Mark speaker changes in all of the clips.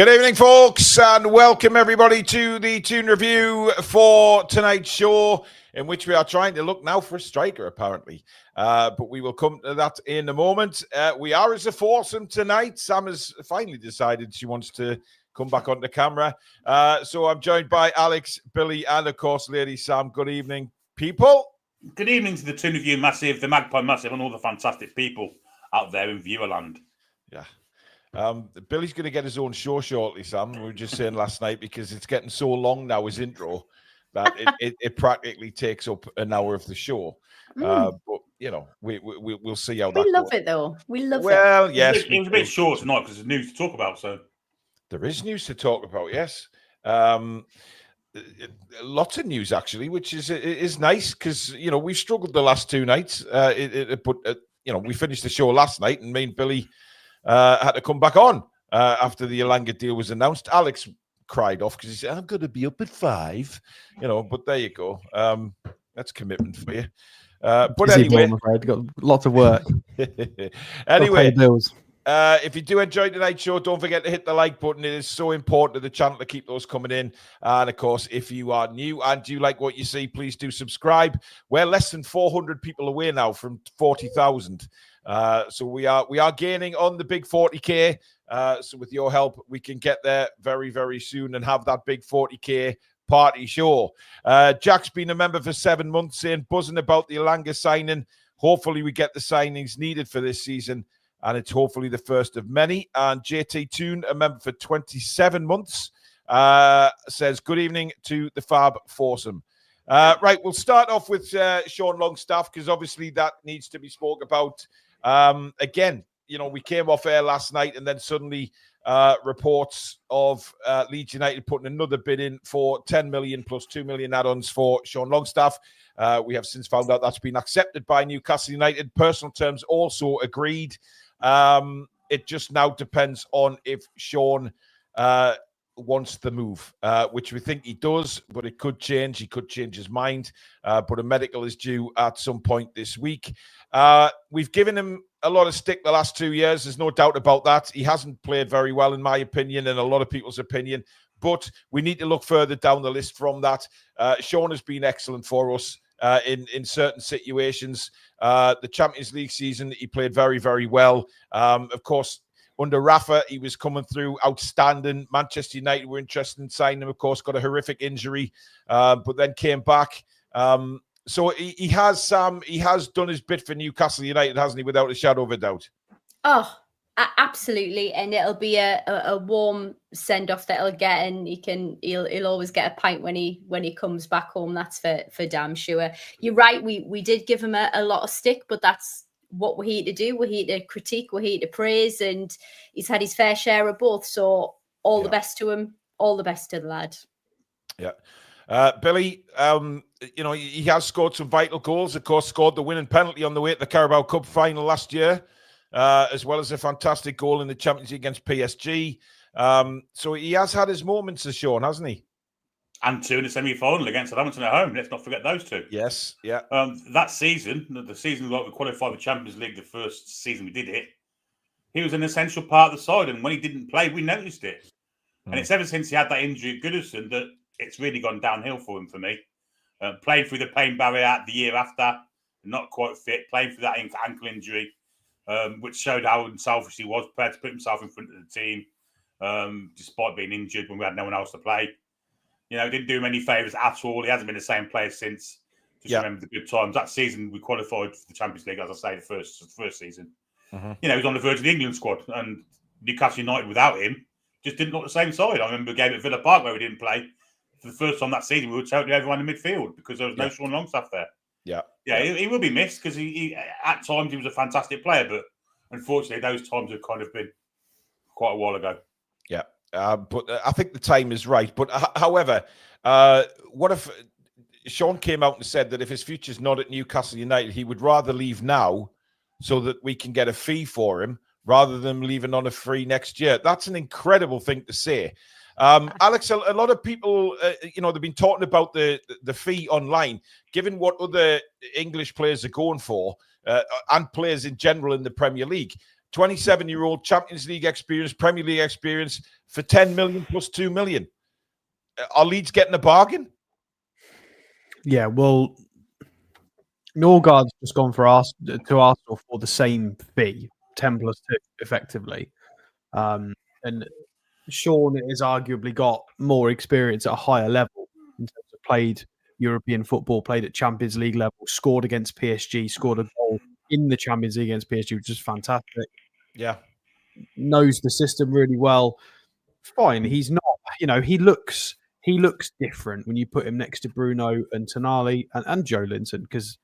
Speaker 1: Good evening, folks, and welcome everybody to the Toon review for tonight's show, in which we are trying to look now for a striker, apparently. But we will come to that in a moment. We are as a foursome tonight. Sam has finally decided she wants to come back on the camera. So I'm joined by Alex, Billy, and of course, Lady Sam. Good evening, people.
Speaker 2: Good evening to the Toon review massive, the Magpie massive, and all the fantastic people out there in viewerland.
Speaker 1: Yeah. Billy's going to get his own show shortly, Sam. We were just saying last night, because it's getting so long now, his intro, that it practically takes up an hour of the show. But, you know, we'll see how that goes.
Speaker 3: We love it, though. We love it.
Speaker 1: Well, yes.
Speaker 2: It was a bit short tonight because there's news to talk about, so.
Speaker 1: There is news to talk about, yes. Lots of news, actually, which is nice because, you know, we've struggled the last two nights. But, you know, we finished the show last night and me and Billy had to come back on after the Elanga deal was announced. Alex cried off because he said, I'm going to be up at 5, you know, but there you go. That's commitment for you. But anyway,
Speaker 4: I'm afraid. Got lots of work.
Speaker 1: Anyway,
Speaker 4: bills.
Speaker 1: If you do enjoy tonight's show, don't forget to hit the like button. It is so important to the channel to keep those coming in. And of course, if you are new and you like what you see, please do subscribe. We're less than 400 people away now from 40,000. So we are gaining on the big 40K. So with your help, we can get there very, very soon and have that big 40K party show. Jack's been a member for 7 months, saying buzzing about the Elanga signing. Hopefully we get the signings needed for this season, and it's hopefully the first of many. And JT Toon, a member for 27 months, says good evening to the Fab Foursome. Right, we'll start off with Sean Longstaff, because obviously that needs to be spoke about. Again, you know, we came off air last night and then suddenly reports of Leeds United putting another bid in for 10 million plus 2 million add-ons for Sean Longstaff. We have since found out that's been accepted by Newcastle United. Personal terms also agreed. It just now depends on if Sean wants the move, which we think he does, but it could change. He could change his mind, but a medical is due at some point this week. We've given him a lot of stick the last 2 years. There's no doubt about that. He hasn't played very well, in my opinion, and a lot of people's opinion, but we need to look further down the list from that. Sean has been excellent for us in certain situations. The Champions League season, he played very, very well. Of course, under Rafa, he was coming through outstanding. Manchester United were interested in signing him, of course, got a horrific injury, but then came back. So he has done his bit for Newcastle United, hasn't he, without a shadow of a doubt?
Speaker 3: Oh, absolutely. And it'll be a warm send-off that he'll get, and he'll always get a pint when he comes back home. That's for damn sure. You're right, we did give him a lot of stick, but that's what we're here to do. We're here to critique, we're here to praise, and he's had his fair share of both. So all the best to him, all the best to the lad.
Speaker 1: Yeah. Billy, you know, he has scored some vital goals. Of course, scored the winning penalty on the way to the Carabao Cup final last year, as well as a fantastic goal in the Champions League against PSG. So he has had his moments, as Sean, hasn't he?
Speaker 2: And 2 in the semi-final against Southampton at home. Let's not forget those 2.
Speaker 1: Yes, yeah.
Speaker 2: That season, the season like we qualified for the Champions League, the first season we did it, he was an essential part of the side. And when he didn't play, we noticed it. And it's ever since he had that injury at Goodison that it's really gone downhill for him, for me. Playing through the pain barrier the year after, not quite fit, playing through that ankle injury, which showed how unselfish he was, prepared to put himself in front of the team, despite being injured when we had no one else to play. You know, didn't do him any favours at all. He hasn't been the same player since. Just remember the good times. That season, we qualified for the Champions League, as I say, the first season. You know, he was on the verge of the England squad, and Newcastle United without him just didn't look the same side. I remember a game at Villa Park where we didn't play. For the first time that season, we were totally everyone in midfield because there was no Sean Longstaff there. He will be missed because he at times he was a fantastic player, but unfortunately those times have kind of been quite a while ago.
Speaker 1: Yeah, but I think the time is right. But however, what if Sean came out and said that if his future's not at Newcastle United, he would rather leave now so that we can get a fee for him rather than leaving on a free next year? That's an incredible thing to say. Alex, a lot of people, you know, they've been talking about the fee online, given what other English players are going for and players in general in the Premier League. 27-year-old Champions League experience, Premier League experience for 10 million plus 2 million. Are Leeds getting a bargain?
Speaker 4: Yeah, well, Norgard's just gone to Arsenal for the same fee, 10 plus 2, effectively. And Sean has arguably got more experience at a higher level in terms of played European football, played at Champions League level, scored against PSG, scored a goal in the Champions League against PSG, which is fantastic.
Speaker 1: Yeah.
Speaker 4: Knows the system really well. Fine. He's not, he looks different when you put him next to Bruno and Tonali and Joe Linton, because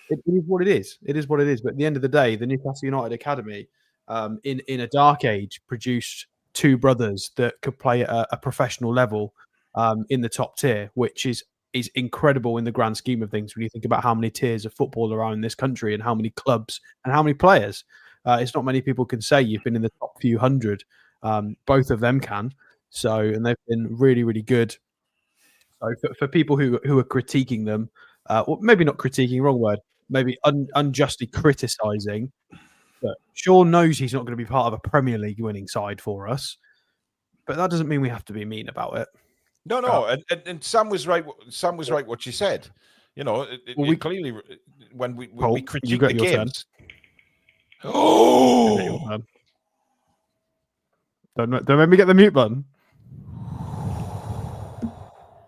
Speaker 4: it is what it is. It is what it is. But at the end of the day, the Newcastle United Academy, in a dark age, produced two brothers that could play at a professional level in the top tier, which is incredible in the grand scheme of things when you think about how many tiers of football there are in this country and how many clubs and how many players. It's not many people can say you've been in the top few hundred. Both of them can. So, and they've been really, really good. So for people who are critiquing them, well, maybe not critiquing, wrong word, maybe unjustly criticising, but Sean knows he's not going to be part of a Premier League winning side for us. But that doesn't mean we have to be mean about it.
Speaker 1: No. And Sam was right. Sam was right what she said. We clearly, when we critique the games. Oh!
Speaker 4: Don't make me get the mute button.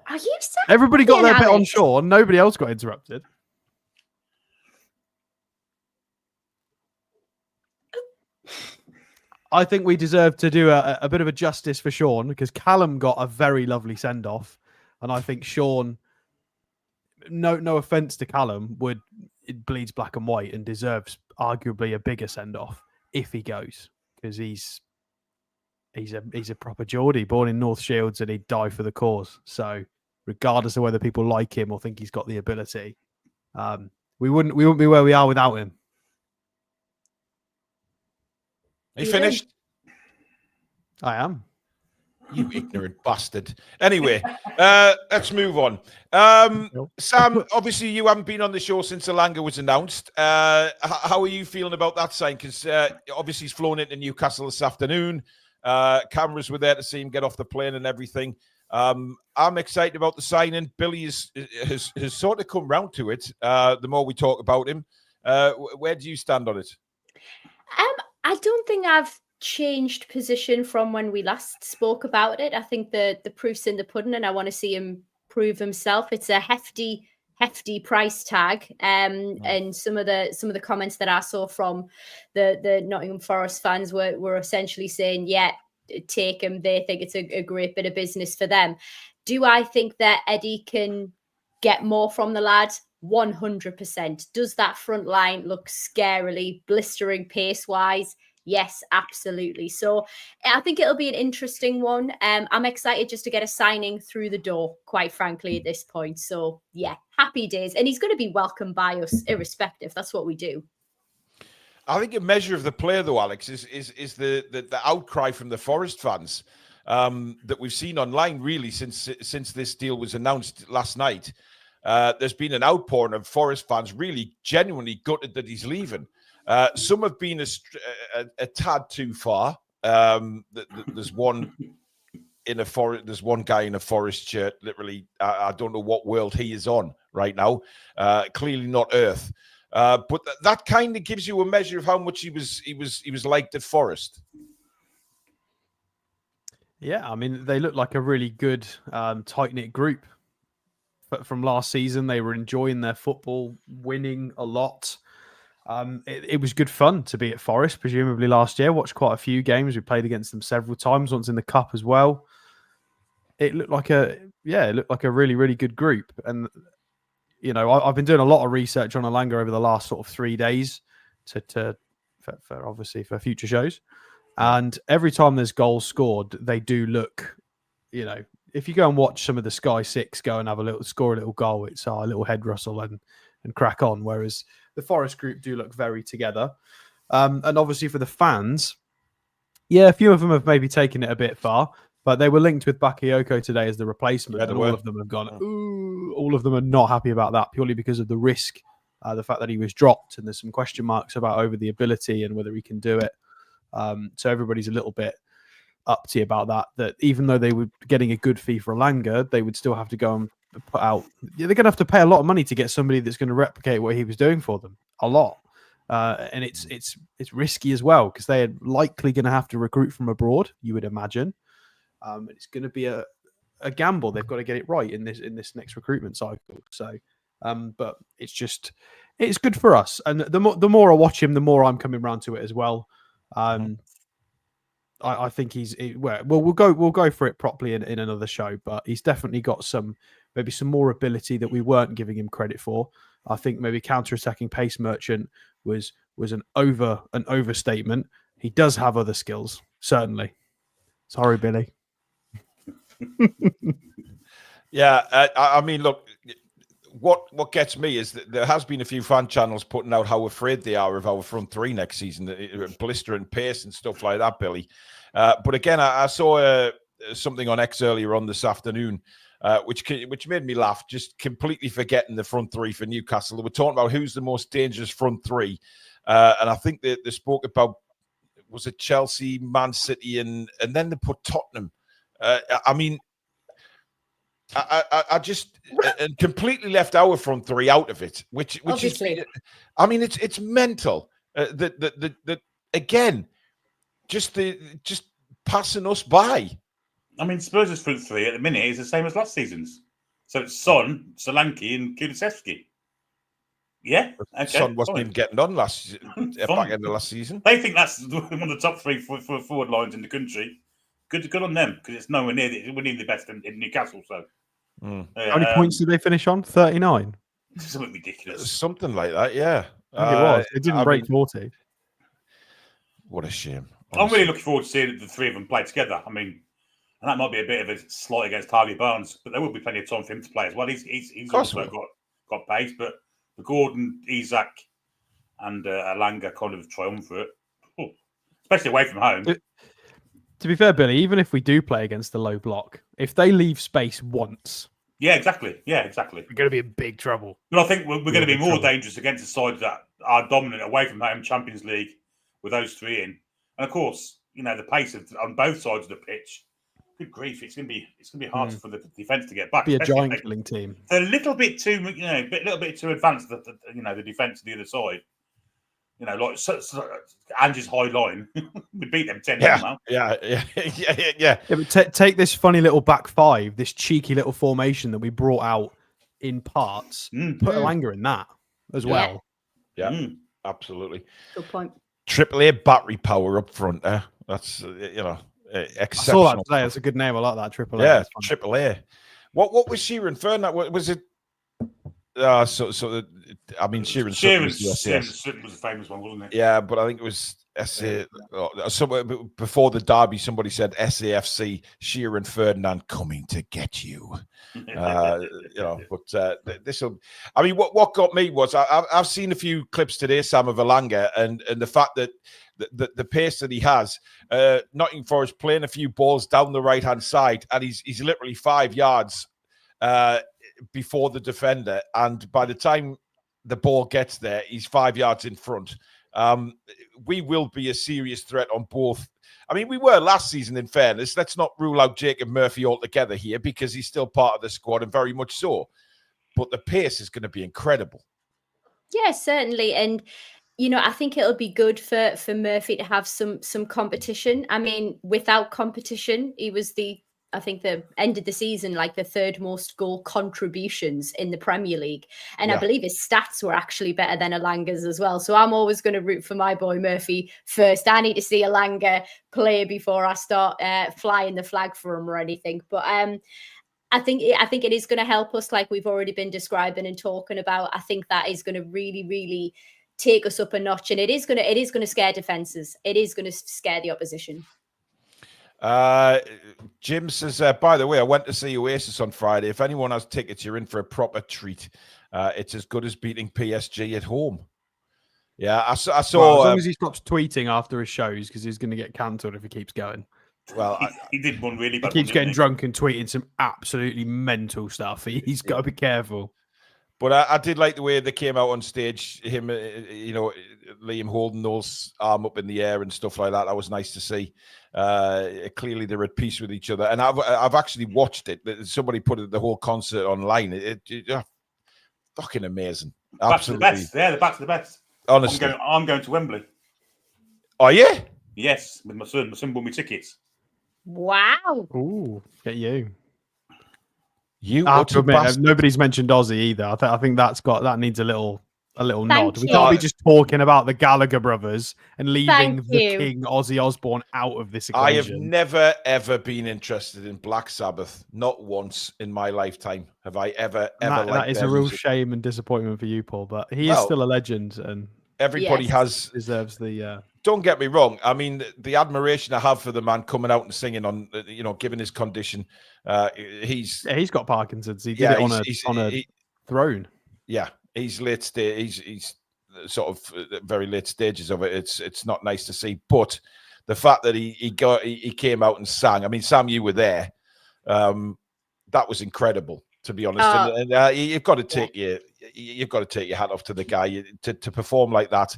Speaker 3: Are you saying
Speaker 4: everybody got their
Speaker 3: Alex?
Speaker 4: bit on Sean? Nobody else got interrupted. I think we deserve to do a bit of a justice for Sean, because Callum got a very lovely send off, and I think Sean, no offense to Callum, it bleeds black and white and deserves arguably a bigger send off if he goes, because he's a proper Geordie, born in North Shields, and he'd die for the cause. So regardless of whether people like him or think he's got the ability, we wouldn't be where we are without him.
Speaker 1: Are you finished?
Speaker 4: I am.
Speaker 1: You ignorant bastard. Anyway, let's move on. Sam, obviously you haven't been on the show since Alanga was announced. How are you feeling about that sign? Because obviously he's flown into Newcastle this afternoon. Cameras were there to see him get off the plane and everything. I'm excited about the signing. Billy has sort of come round to it. The more we talk about him, where do you stand on it?
Speaker 3: I don't think I've changed position from when we last spoke about it. I think the proof's in the pudding, and I want to see him prove himself. It's a hefty price tag, and some of the comments that I saw from the Nottingham Forest fans were essentially saying, yeah, take him. They think it's a great bit of business for them. Do I think that Eddie can get more from the lad? 100%. Does that front line look scarily blistering pace-wise? Yes, absolutely. So I think it'll be an interesting one. I'm excited just to get a signing through the door, quite frankly, at this point. So yeah, happy days. And he's going to be welcomed by us irrespective. That's what we do.
Speaker 1: I think a measure of the player, though, Alex, is the outcry from the Forest fans that we've seen online, really, since this deal was announced last night. There's been an outpouring of Forest fans really genuinely gutted that he's leaving. Some have been a tad too far. There's one guy in a Forest shirt. Literally, I don't know what world he is on right now. Clearly not Earth. But that kind of gives you a measure of how much he was liked at Forest.
Speaker 4: Yeah, I mean, they look like a really good tight-knit group. But from last season, they were enjoying their football, winning a lot. It was good fun to be at Forest, presumably last year. Watched quite a few games. We played against them several times, once in the Cup as well. It looked like a really, really good group. And, I've been doing a lot of research on Alanga over the last sort of 3 days for obviously for future shows. And every time there's goals scored, they do look, if you go and watch some of the Sky Six go and score a little goal, it's a little head rustle and crack on. Whereas the Forest group do look very together. And obviously for the fans, yeah, a few of them have maybe taken it a bit far, but they were linked with Bakayoko today as the replacement. And all of them have gone, ooh, all of them are not happy about that purely because of the risk The fact that he was dropped, and there's some question marks over the ability and whether he can do it. So everybody's a little bit uppity about that. That even though they were getting a good fee for Alanga, they would still have to go and put out. They're going to have to pay a lot of money to get somebody that's going to replicate what he was doing for them. A lot. And it's risky as well because they're likely going to have to recruit from abroad, you would imagine. It's going to be a gamble. They've got to get it right in this next recruitment cycle. So, but it's good for us. And the more I watch him, the more I'm coming around to it as well. I think we'll go for it properly in another show. But he's definitely got maybe some more ability that we weren't giving him credit for. I think maybe counter-attacking pace merchant was an overstatement. He does have other skills, certainly. Sorry, Billy.
Speaker 1: Yeah, I mean, look, what gets me is that there has been a few fan channels putting out how afraid they are of our front three next season, blistering pace and stuff like that, Billy. But again, I saw something on X earlier on this afternoon, which made me laugh, just completely forgetting the front three for Newcastle. They were talking about who's the most dangerous front three. And I think they spoke about, was it Chelsea, Man City, and then they put Tottenham. I mean, I just and completely left our front three out of it, which
Speaker 3: Obviously.
Speaker 1: is, I mean, it's mental. That again, just passing us by.
Speaker 2: I mean, Spurs' front three at the minute is the same as last season's. So it's Son, Solanke, and Kulusevski. Yeah, okay.
Speaker 1: Son wasn't even getting on back end of last season.
Speaker 2: They think that's one of the top three forward lines in the country. Good on them because it's nowhere near the best in Newcastle. So,
Speaker 4: how many points did they finish on? 39.
Speaker 2: Something ridiculous.
Speaker 1: Something like that. Yeah,
Speaker 4: I think it was. It didn't break 40.
Speaker 1: What a shame. Honestly.
Speaker 2: I'm really looking forward to seeing the three of them play together. I mean, and that might be a bit of a slight against Harvey Barnes, but there will be plenty of time for him to play as well. He's also got pace, but the Gordon, Isak, and Alanga kind of triumvirate, especially away from home.
Speaker 4: To be fair, Billy, even if we do play against the low block, if they leave space once,
Speaker 2: yeah, exactly, we're
Speaker 4: going to be in big trouble.
Speaker 2: But I think we're going to be more dangerous against the sides that are dominant away from home, Champions League, with those three in, and of course, the pace on both sides of the pitch. Good grief! It's going to be hard for the defence to get back.
Speaker 4: Be a giant killing team.
Speaker 2: They're a little bit too, little bit too advanced. The defence of the other side. Like Angie's high line, we beat them 10-0 now.
Speaker 1: Yeah.
Speaker 2: But
Speaker 4: take this funny little back five, this cheeky little formation that we brought out in parts. Put Alanga in that as well.
Speaker 1: Yeah, absolutely.
Speaker 3: Good point.
Speaker 1: AAA battery power up front. That's exceptional.
Speaker 4: I saw that today. That's a good name. I like that. AAA.
Speaker 1: Yeah, AAA. What was Sheeran Fern? Was it? I mean, Sheeran
Speaker 2: Sutton was a famous one, wasn't it?
Speaker 1: Yeah, but I think it was somewhere before the derby. Somebody said SAFC, Sheeran Ferdinand coming to get you. But this will. I mean, what got me was I've seen a few clips today, Sam, of Alanga, and the fact that the pace that he has, Nottingham Forest playing a few balls down the right hand side, and he's literally 5 yards before the defender, and by the time the ball gets there, he's 5 yards in front. We will be a serious threat on both. I mean, we were last season, in fairness. Let's not rule out Jacob Murphy altogether here because he's still part of the squad and very much so. But the pace is going to be incredible.
Speaker 3: Yeah, certainly. And, I think it'll be good for Murphy to have some competition. I mean, without competition, he was I think the end of the season, like the third most goal contributions in the Premier League. And I believe his stats were actually better than Alanga's as well. So I'm always going to root for my boy Murphy first. I need to see Alanga play before I start flying the flag for him or anything. But I think it is going to help us, like we've already been describing and talking about. I think that is going to really, really take us up a notch. And it is going to scare defences. It is going to scare the opposition.
Speaker 1: Jim says, by the way, I went to see Oasis on Friday. If anyone has tickets, you're in for a proper treat. It's as good as beating PSG at home. Yeah, I saw.
Speaker 4: Well, as long as he stops tweeting after his shows, because he's going to get cancelled if he keeps going.
Speaker 1: Well,
Speaker 2: he did one really bad.
Speaker 4: He keeps getting drunk and tweeting some absolutely mental stuff. He's got to be careful.
Speaker 1: But I did like the way they came out on stage. Him, Liam holding those arm up in the air and stuff like that. That was nice to see. Clearly, they're at peace with each other. And I've actually watched it. Somebody put the whole concert online. It fucking amazing. Absolutely.
Speaker 2: Back to the best. Yeah, the back to the best.
Speaker 1: Honestly,
Speaker 2: I'm going to Wembley.
Speaker 1: Are you?
Speaker 2: Yes, with my son. My son bought me tickets.
Speaker 3: Wow.
Speaker 4: Ooh, get you.
Speaker 1: I have
Speaker 4: to admit, nobody's mentioned Ozzy either. I think that needs a little nod. We can't be just talking about the Gallagher brothers and leaving the King Ozzy Osbourne out of this equation.
Speaker 1: I have never ever been interested in Black Sabbath. Not once in my lifetime have I ever liked
Speaker 4: that is
Speaker 1: their
Speaker 4: a real
Speaker 1: music.
Speaker 4: shame and disappointment for you, Paul. But he is still a legend, and
Speaker 1: everybody
Speaker 4: deserves the.
Speaker 1: Don't get me wrong. I mean, the admiration I have for the man coming out and singing on, given his condition, he's
Speaker 4: got Parkinson's. He did it on a throne.
Speaker 1: Yeah, he's late stage. He's sort of very late stages of it. It's not nice to see, but the fact that he came out and sang. I mean, Sam, you were there. That was incredible, to be honest. And you've got to take your hat off to the guy. To perform like that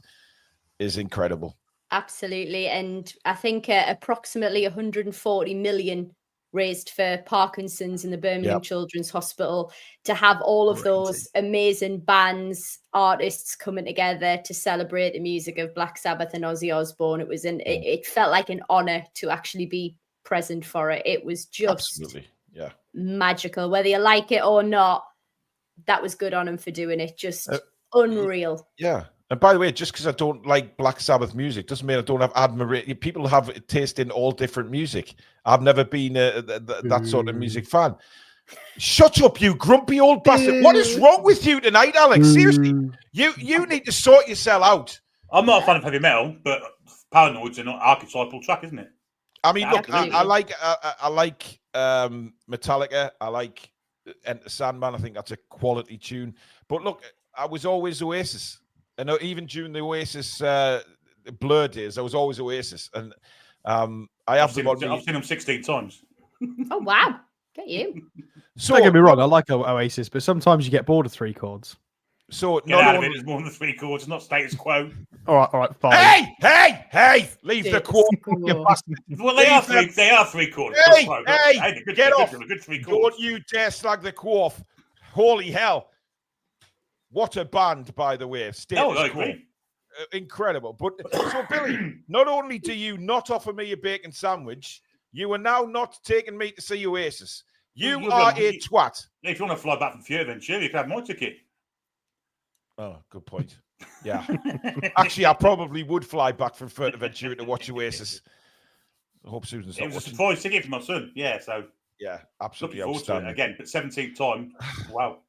Speaker 1: is incredible.
Speaker 3: Absolutely. And I think approximately 140 million raised for Parkinson's in the Birmingham Children's Hospital, to have all of those amazing bands, artists coming together to celebrate the music of Black Sabbath and Ozzy Osbourne. It felt like an honor to actually be present for it. It was just magical. Whether you like it or not, that was good on him for doing it. Just unreal.
Speaker 1: Yeah. And by the way, just because I don't like Black Sabbath music doesn't mean I don't have admiration. People have a taste in all different music. I've never been that sort of music fan. Shut up, you grumpy old bastard. What is wrong with you tonight, Alex? Seriously, you need to sort yourself out.
Speaker 2: I'm not a fan of heavy metal, but Paranoid's an archetypal track, isn't it?
Speaker 1: I mean, look, I like Metallica. I like Enter Sandman. I think that's a quality tune. But look, I was always Oasis. I know even during the Oasis Blur days, I was always Oasis, and I've seen
Speaker 2: them 16 times.
Speaker 3: Oh wow, get you!
Speaker 4: So don't get me wrong, I like Oasis, but sometimes you get bored of 3 chords.
Speaker 1: So
Speaker 2: it's more than 3 chords. It's not status quo.
Speaker 4: All right, fine.
Speaker 1: Hey! Leave the quote.
Speaker 2: Well, they are 3 chords.
Speaker 1: Hey, get off!
Speaker 2: Good 3 chords.
Speaker 1: Don't you dare slag the quote. Holy hell! What a band, by the way.
Speaker 2: I agree.
Speaker 1: Incredible. But so, Billy, not only do you not offer me a bacon sandwich, you are now not taking me to see Oasis. You are a twat.
Speaker 2: If you want to fly back from Fuerteventura, you can have my ticket.
Speaker 1: Oh, good point. Yeah. Actually, I probably would fly back from Fuerteventura to watch Oasis. I hope Susan's not watching.
Speaker 2: It was a surprise ticket for my son. Yeah, so.
Speaker 1: Yeah, absolutely
Speaker 2: outstanding. Again, but 17th time. Wow.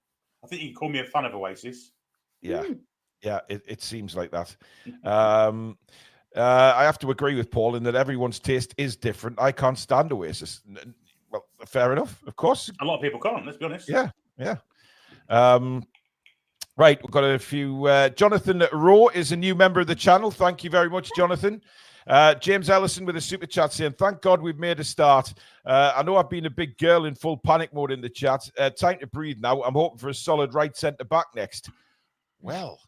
Speaker 2: I think you can call me a fan of Oasis.
Speaker 1: Yeah, it seems like that. I have to agree with Paul in that everyone's taste is different. I can't stand Oasis. Well, fair enough, of course.
Speaker 2: A lot of people can't, let's be honest.
Speaker 1: Yeah. Right, we've got a few. Jonathan Rowe is a new member of the channel. Thank you very much, Jonathan. James Ellison with a super chat saying, thank God we've made a start. I know I've been a big girl in full panic mode in the chat. Time to breathe now. I'm hoping for a solid right centre back next. Well,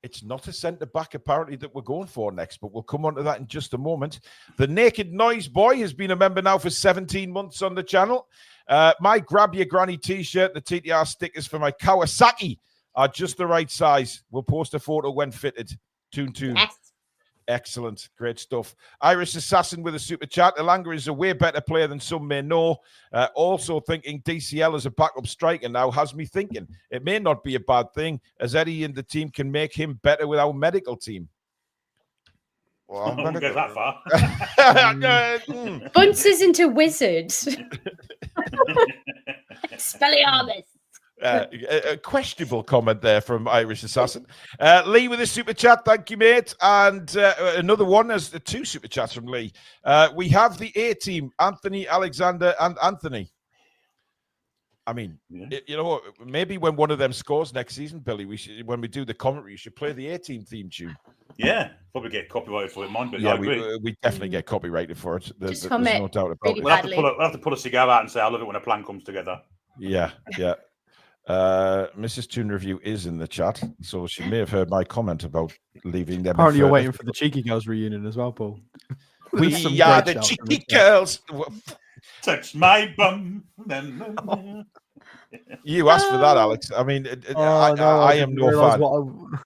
Speaker 1: it's not a centre back apparently that we're going for next, but we'll come on to that in just a moment. The Naked Noise Boy has been a member now for 17 months on the channel. My Grab Your Granny t-shirt, the TTR stickers for my Kawasaki are just the right size. We'll post a photo when fitted. Toon.
Speaker 3: Yes.
Speaker 1: Excellent. Great stuff. Irish Assassin with a super chat. Elanga is a way better player than some may know. Also thinking DCL as a backup striker now has me thinking it may not be a bad thing as Eddie and the team can make him better with our medical team. Well, I'm going to
Speaker 2: go that far.
Speaker 3: Bunce isn't a wizard. Expelliarmus.
Speaker 1: A questionable comment there from Irish Assassin. Lee with a super chat. Thank you, mate. And another one as the 2 super chats from Lee. We have the A team, Anthony, Alexander, and Anthony. I mean, you know, maybe when one of them scores next season, Billy, when we do the commentary, you should play the A team theme tune.
Speaker 2: Yeah, probably get copyrighted for it, mine, but
Speaker 1: yeah, we definitely get copyrighted for it. There's no doubt about
Speaker 3: really
Speaker 1: it.
Speaker 2: We'll have to pull a cigar out and say, I love it when a plan comes together.
Speaker 1: Yeah. Mrs. Toon Review is in the chat, so she may have heard my comment about leaving them.
Speaker 4: Apparently, you're waiting for the Cheeky Girls reunion as well, Paul.
Speaker 1: We are the Cheeky Girls.
Speaker 2: Touch my bum.
Speaker 1: You asked for that, Alex. I mean, I am no fan.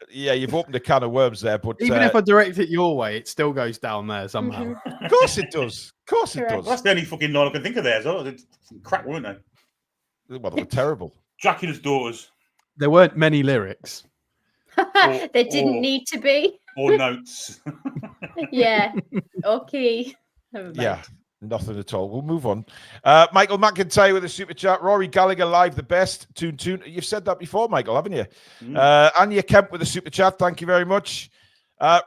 Speaker 1: Yeah, you've opened a can of worms there, but
Speaker 4: even if I direct it your way, it still goes down there somehow.
Speaker 1: Of course it does. Of course it does.
Speaker 2: Well, that's the only fucking line I can think of there. So crap, weren't they?
Speaker 1: Well, they were terrible.
Speaker 2: Dracula's daughters.
Speaker 4: There weren't many lyrics.
Speaker 3: There didn't need to be.
Speaker 2: Or notes.
Speaker 3: Yeah. Okay.
Speaker 1: Yeah. Nothing at all. We'll move on. Michael McIntyre with a super chat. Rory Gallagher live the best. Toon. You've said that before, Michael, haven't you? Anya Kemp with a super chat. Thank you very much.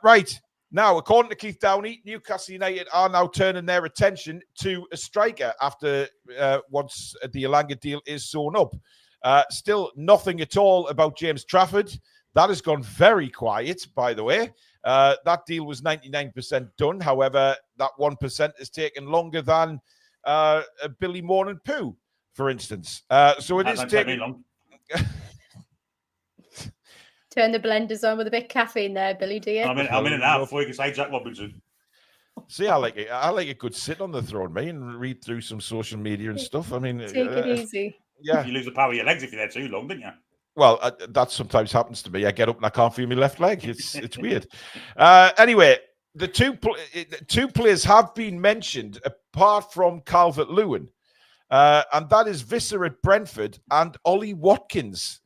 Speaker 1: Right. Now, according to Keith Downey, Newcastle United are now turning their attention to a striker after once the Elanga deal is sewn up. Still nothing at all about James Trafford. That has gone very quiet, by the way. That deal was 99% done. However, that 1% has taken longer than Billy Moore and Pooh, for instance. So it is taking long.
Speaker 3: Turn the blenders on with a bit of caffeine there, Billy, do you?
Speaker 2: I'm in and out before you can say Jack Robinson.
Speaker 1: See, I like it. I like a good sit on the throne, mate, and read through some social media and stuff. I mean,
Speaker 3: take it easy.
Speaker 2: Yeah, you lose the power of your legs if you're there too long, don't you?
Speaker 1: Well, that sometimes happens to me. I get up and I can't feel my left leg. It's weird. Anyway, the two players have been mentioned apart from Calvert-Lewin, and that is Visser at Brentford and Ollie Watkins,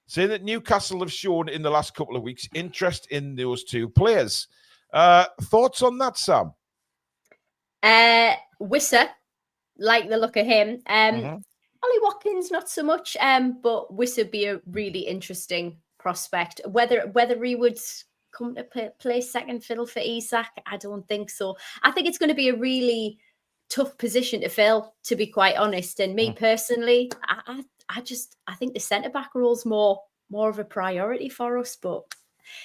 Speaker 1: saying that Newcastle have shown in the last couple of weeks interest in those two players. Thoughts on that, Sam?
Speaker 3: Visser, like the look of him. Ollie Watkins, not so much, but Visser be a really interesting prospect. Whether he would come to play second fiddle for Isak, I don't think so. I think it's going to be a really tough position to fill, to be quite honest. And me personally, I think the centre-back role's more of a priority for us. But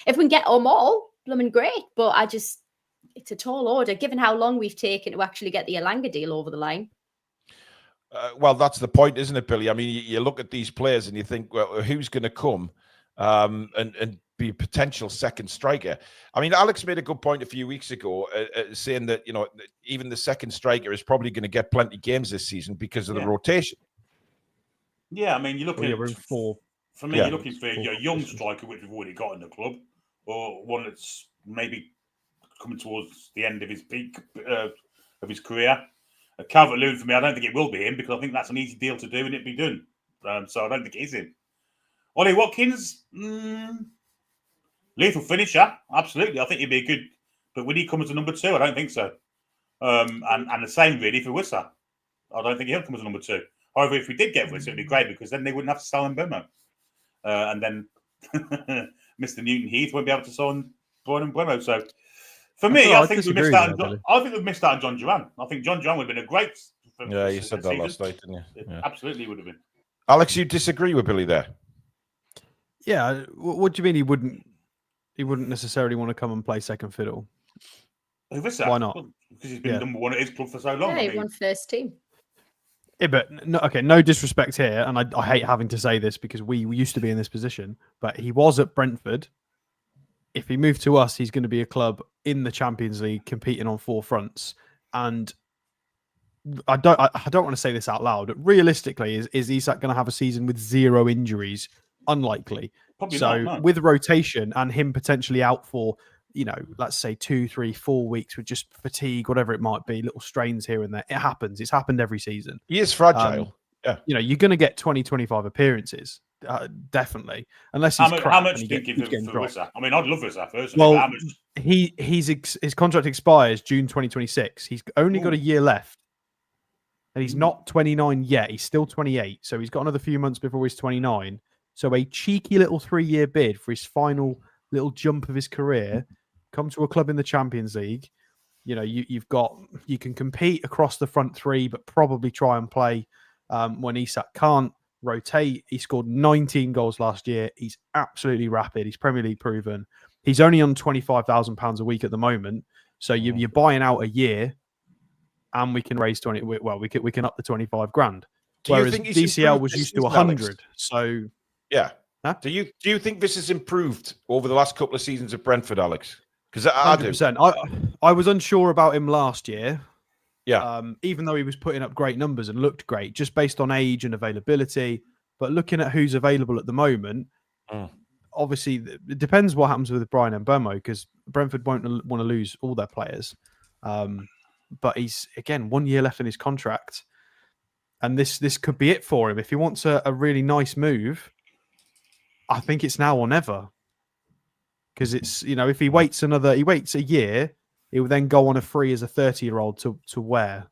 Speaker 3: if we can get them all, blooming great. But it's a tall order, given how long we've taken to actually get the Elanga deal over the line.
Speaker 1: Well, that's the point, isn't it, Billy? I mean, you look at these players and you think, well, who's going to come and be a potential second striker? I mean, Alex made a good point a few weeks ago, saying that, even the second striker is probably going to get plenty of games this season because of the rotation.
Speaker 2: Yeah, I mean, you're looking
Speaker 4: at four.
Speaker 2: For me, you're looking for a young striker, which we've already got in the club, or one that's maybe coming towards the end of his peak of his career. Calvert-Lewin, for me, I don't think it will be him because I think that's an easy deal to do and it'd be done. So I don't think it is him. Ollie Watkins, lethal finisher, absolutely. I think he'd be a good, but would he come as a number two? I don't think so. And the same really for Visser. I don't think he'll come as a number two. However, if we did get Visser, it'd be great because then they wouldn't have to sell Mbeumo. And then Mr. Newton Heath won't be able to sign Brian Mbeumo. So for me, I think we missed out on John Duran. I think John Duran would have been a great.
Speaker 1: Yeah, you said that last night, didn't you?
Speaker 2: Yeah. Absolutely would have been.
Speaker 1: Alex, you disagree with Billy there?
Speaker 4: Yeah. What do you mean he wouldn't? He wouldn't necessarily want to come and play second fiddle. Why not?
Speaker 2: Because he's been number one at his club for so long.
Speaker 3: Yeah, he won first team.
Speaker 4: Yeah, but no disrespect here, and I hate having to say this because we used to be in this position, but he was at Brentford. If he moved to us, he's going to be a club in the Champions League competing on four fronts. And I don't want to say this out loud, but realistically, is Isak going to have a season with 0 injuries? Unlikely.
Speaker 2: Probably
Speaker 4: so
Speaker 2: not, no.
Speaker 4: With rotation and him potentially out for, let's say 2, 3, 4 weeks with just fatigue, whatever it might be, little strains here and there. It happens. It's happened every season.
Speaker 1: He is fragile. Yeah.
Speaker 4: You're going to get 20, 25 appearances. Definitely. Unless he's
Speaker 2: how much do you think you give for Visser? I mean, I'd love Visser personally.
Speaker 4: Well,
Speaker 2: how much?
Speaker 4: his contract expires June 2026. He's only got a year left. And he's not 29 yet. He's still 28. So he's got another few months before he's 29. So a cheeky little 3-year bid for his final little jump of his career. Come to a club in the Champions League. You can compete across the front three, but probably try and play when Isak can't rotate. He scored 19 goals last year. He's absolutely rapid. He's Premier League proven. He's only on £25,000 a week at the moment. So you're buying out a year, and we can raise 20. Well, we can up the 25 grand. Whereas
Speaker 1: think he's
Speaker 4: DCL
Speaker 1: improved
Speaker 4: was
Speaker 1: this
Speaker 4: used to
Speaker 1: season,
Speaker 4: 100.
Speaker 1: Alex?
Speaker 4: So
Speaker 1: Yeah.
Speaker 4: Huh?
Speaker 1: Do you think this has improved over the last couple of seasons at Brentford, Alex? Because I do.
Speaker 4: 100%. I was unsure about him last year.
Speaker 1: Yeah.
Speaker 4: Even though he was putting up great numbers and looked great, just based on age and availability. But looking at who's available at the moment, obviously it depends what happens with Brian Mbeumo, because Brentford won't want to lose all their players. But he's, again, 1 year left in his contract. And this could be it for him. If he wants a really nice move, I think it's now or never. Because it's, if he waits a year, he will then go on a free as a 30-year-old to where?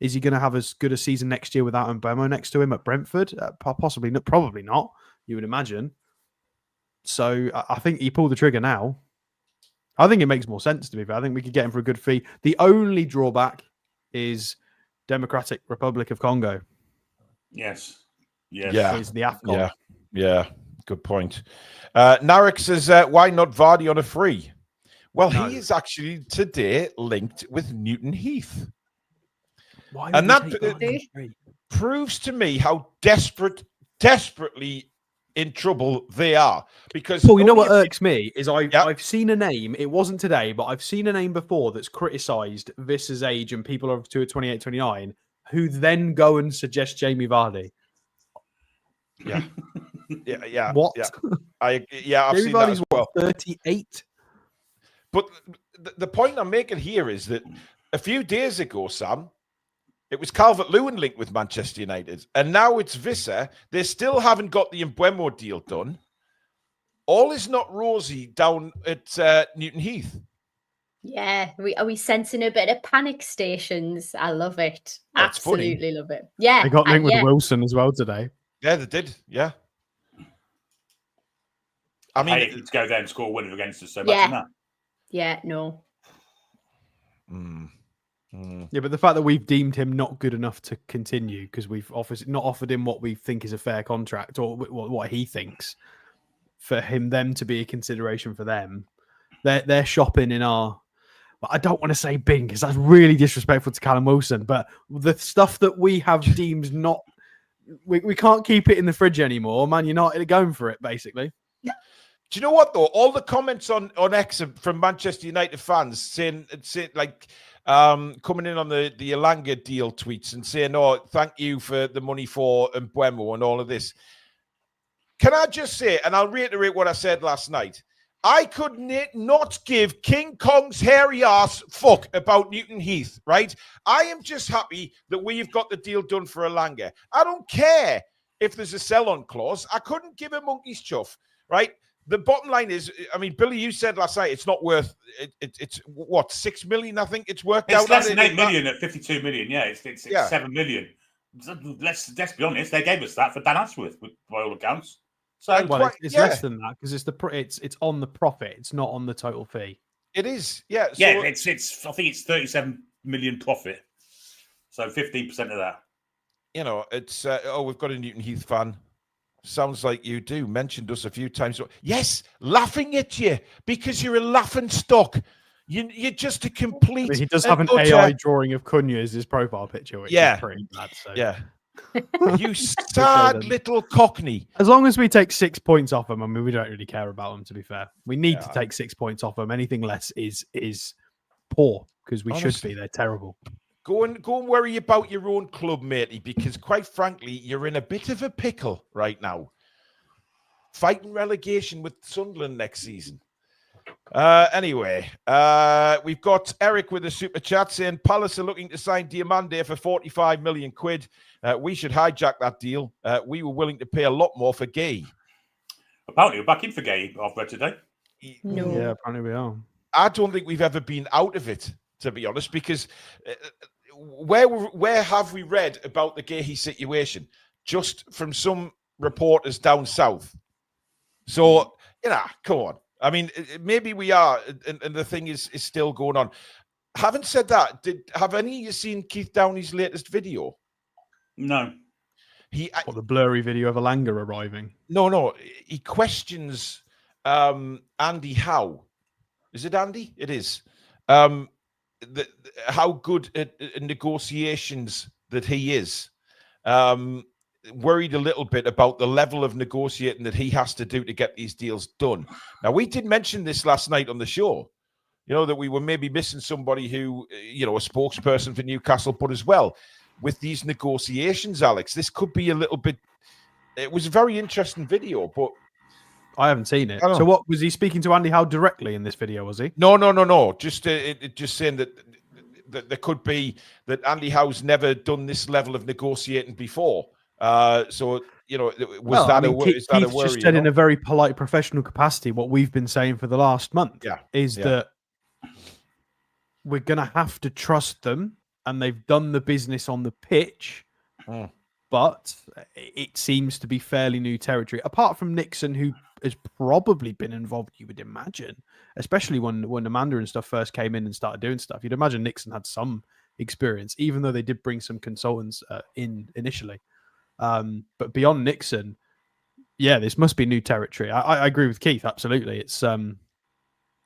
Speaker 4: Is he going to have as good a season next year without Mbeumo next to him at Brentford? Possibly not. Probably not, you would imagine. So I think he pulled the trigger now. I think it makes more sense, to be fair. I think we could get him for a good fee. The only drawback is Democratic Republic of Congo.
Speaker 2: Yes.
Speaker 1: Yeah.
Speaker 4: Is the AFCON.
Speaker 1: Yeah. Good point. Narek says, why not Vardy on a free? Well,
Speaker 4: No.
Speaker 1: he is actually today linked with Newton Heath.
Speaker 4: Why
Speaker 1: And
Speaker 4: would
Speaker 1: that
Speaker 4: he take Vardy on free?
Speaker 1: proves to me how desperately in trouble they are. Because
Speaker 4: Paul, you know
Speaker 1: only
Speaker 4: what
Speaker 1: a
Speaker 4: irks me is I've seen a name. It wasn't today, but I've seen a name before that's criticised Visser's age and people over to 28, 29, who then go and suggest Jamie Vardy.
Speaker 1: Yeah.
Speaker 4: What?
Speaker 1: I've
Speaker 4: Jamie
Speaker 1: seen that
Speaker 4: Vardy's
Speaker 1: as well.
Speaker 4: 38?
Speaker 1: But the point I'm making here is that a few days ago, Sam, it was Calvert-Lewin linked with Manchester United, and now it's Visser. They still haven't got the Mbeumo deal done. All is not rosy down at Newton Heath.
Speaker 3: Yeah, are we sensing a bit of panic stations? I love it.
Speaker 1: That's funny.
Speaker 3: Absolutely love it. Yeah,
Speaker 4: They got linked with
Speaker 3: yeah.
Speaker 4: Wilson as well today.
Speaker 1: Yeah, they did. Yeah. I mean,
Speaker 2: hate it to go there and score a winner against us. So much that.
Speaker 3: Yeah, no.
Speaker 4: Yeah, but the fact that we've deemed him not good enough to continue because we've not offered him what we think is a fair contract or what he thinks, for them to be a consideration for them, they're shopping in our. I don't want to say bin because that's really disrespectful to Callum Wilson, but the stuff that we have deemed not, we can't keep it in the fridge anymore. Man United are going for it, basically.
Speaker 1: Do you know what though? All the comments on X from Manchester United fans saying like coming in on the Elanga deal tweets and saying, "Oh, thank you for the money for Mbeumo and all of this." Can I just say, and I'll reiterate what I said last night, I could not give King Kong's hairy ass fuck about Newton Heath, right? I am just happy that we've got the deal done for Elanga. I don't care if there's a sell-on clause. I couldn't give a monkey's chuff, right? The bottom line is, I mean, Billy, you said last night it's not worth it's what, 6 million? I think it's worked out.
Speaker 2: It's less than 8 million at 52 million. Yeah, it's 7 million. Let's be honest, they gave us that for Dan Ashworth, by all accounts. So
Speaker 4: it's less than that because it's on the profit. It's not on the total fee.
Speaker 1: It is, yeah. So,
Speaker 2: yeah, it's I think it's 37 million profit. So 15% of that.
Speaker 1: You know, it's we've got a Newton Heath fan. Sounds like you do. Mentioned us a few times. Yes, laughing at you because you're a laughing stock. You're just a complete.
Speaker 4: I mean, he does have an AI drawing of Cunha as his profile picture, which is pretty bad. So.
Speaker 1: Yeah. You sad little cockney.
Speaker 4: As long as we take 6 points off them, I mean, we don't really care about them, to be fair. We need to take 6 points off them. Anything less is poor because we should be. They're terrible.
Speaker 1: Go and worry about your own club, matey, because quite frankly, you're in a bit of a pickle right now. Fighting relegation with Sunderland next season. Anyway, we've got Eric with a super chat saying Palace are looking to sign Diamande for 45 million quid. We should hijack that deal. We were willing to pay a lot more for Gay.
Speaker 2: Apparently, we're back in for Gay, I've read today.
Speaker 3: No.
Speaker 4: Yeah, apparently we are.
Speaker 1: I don't think we've ever been out of it, to be honest, because where have we read about the Gay situation? Just from some reporters down south. So, come on. I mean, maybe we are, and the thing is still going on. Having said that, have any of you seen Keith Downey's latest video?
Speaker 2: No.
Speaker 4: The blurry video of Elanga arriving?
Speaker 1: No. He questions Andy Howe. Is it Andy? It is. How good at negotiations that he is. worried a little bit about the level of negotiating that he has to do to get these deals done. Now, we did mention this last night on the show, that we were maybe missing somebody who, a spokesperson for Newcastle, but as well with these negotiations, Alex, this could be a little bit. It was a very interesting video, but
Speaker 4: I haven't seen it. So what, was he speaking to Andy Howe directly in this video, was he?
Speaker 1: No. Just saying that there could be that Andy Howe's never done this level of negotiating before. So, is that a worry?
Speaker 4: Just said in a very polite professional capacity what we've been saying for the last month that we're going to have to trust them, and they've done the business on the pitch, but it seems to be fairly new territory. Apart from Nixon, who has probably been involved, you would imagine, especially when Amanda and stuff first came in and started doing stuff. You'd imagine Nixon had some experience, even though they did bring some consultants in initially. But beyond Nixon, this must be new territory. I agree with Keith, absolutely. It's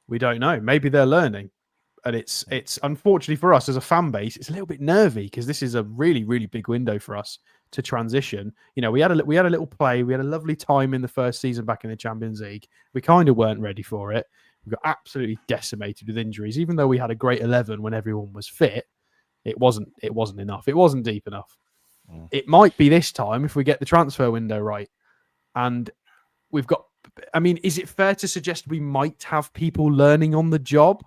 Speaker 4: we don't know. Maybe they're learning. And it's unfortunately for us as a fan base, it's a little bit nervy because this is a really, really big window for us to transition. We had a little play. We had a lovely time in the first season back in the Champions League. We kind of weren't ready for it. We got absolutely decimated with injuries. Even though we had a great 11 when everyone was fit, it wasn't enough. It wasn't deep enough. It might be this time if we get the transfer window right. And we've got, is it fair to suggest we might have people learning on the job?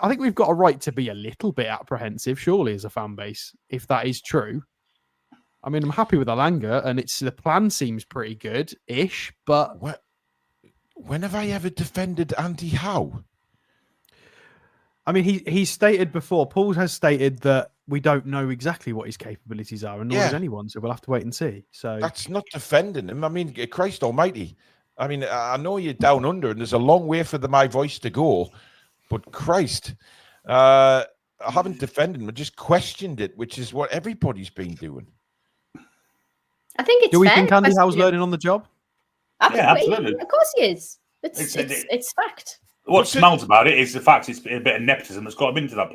Speaker 4: I think we've got a right to be a little bit apprehensive, surely, as a fan base, if that is true. I'm happy with Alanga, and the plan seems pretty good-ish, but...
Speaker 1: When have I ever defended Andy Howe?
Speaker 4: He's stated before, Paul has stated that we don't know exactly what his capabilities are, and nor does anyone, so we'll have to wait and see. So
Speaker 1: that's not defending him. Christ almighty. I know you're down under, and there's a long way for my voice to go, but Christ, I haven't defended him. I just questioned it, which is what everybody's been doing.
Speaker 3: I think it's.
Speaker 4: Do we think Andy Howe's learning on the job?
Speaker 2: Absolutely.
Speaker 3: Of course he is. It's fact.
Speaker 2: What smells about it is the fact it's a bit of nepotism that's got him into that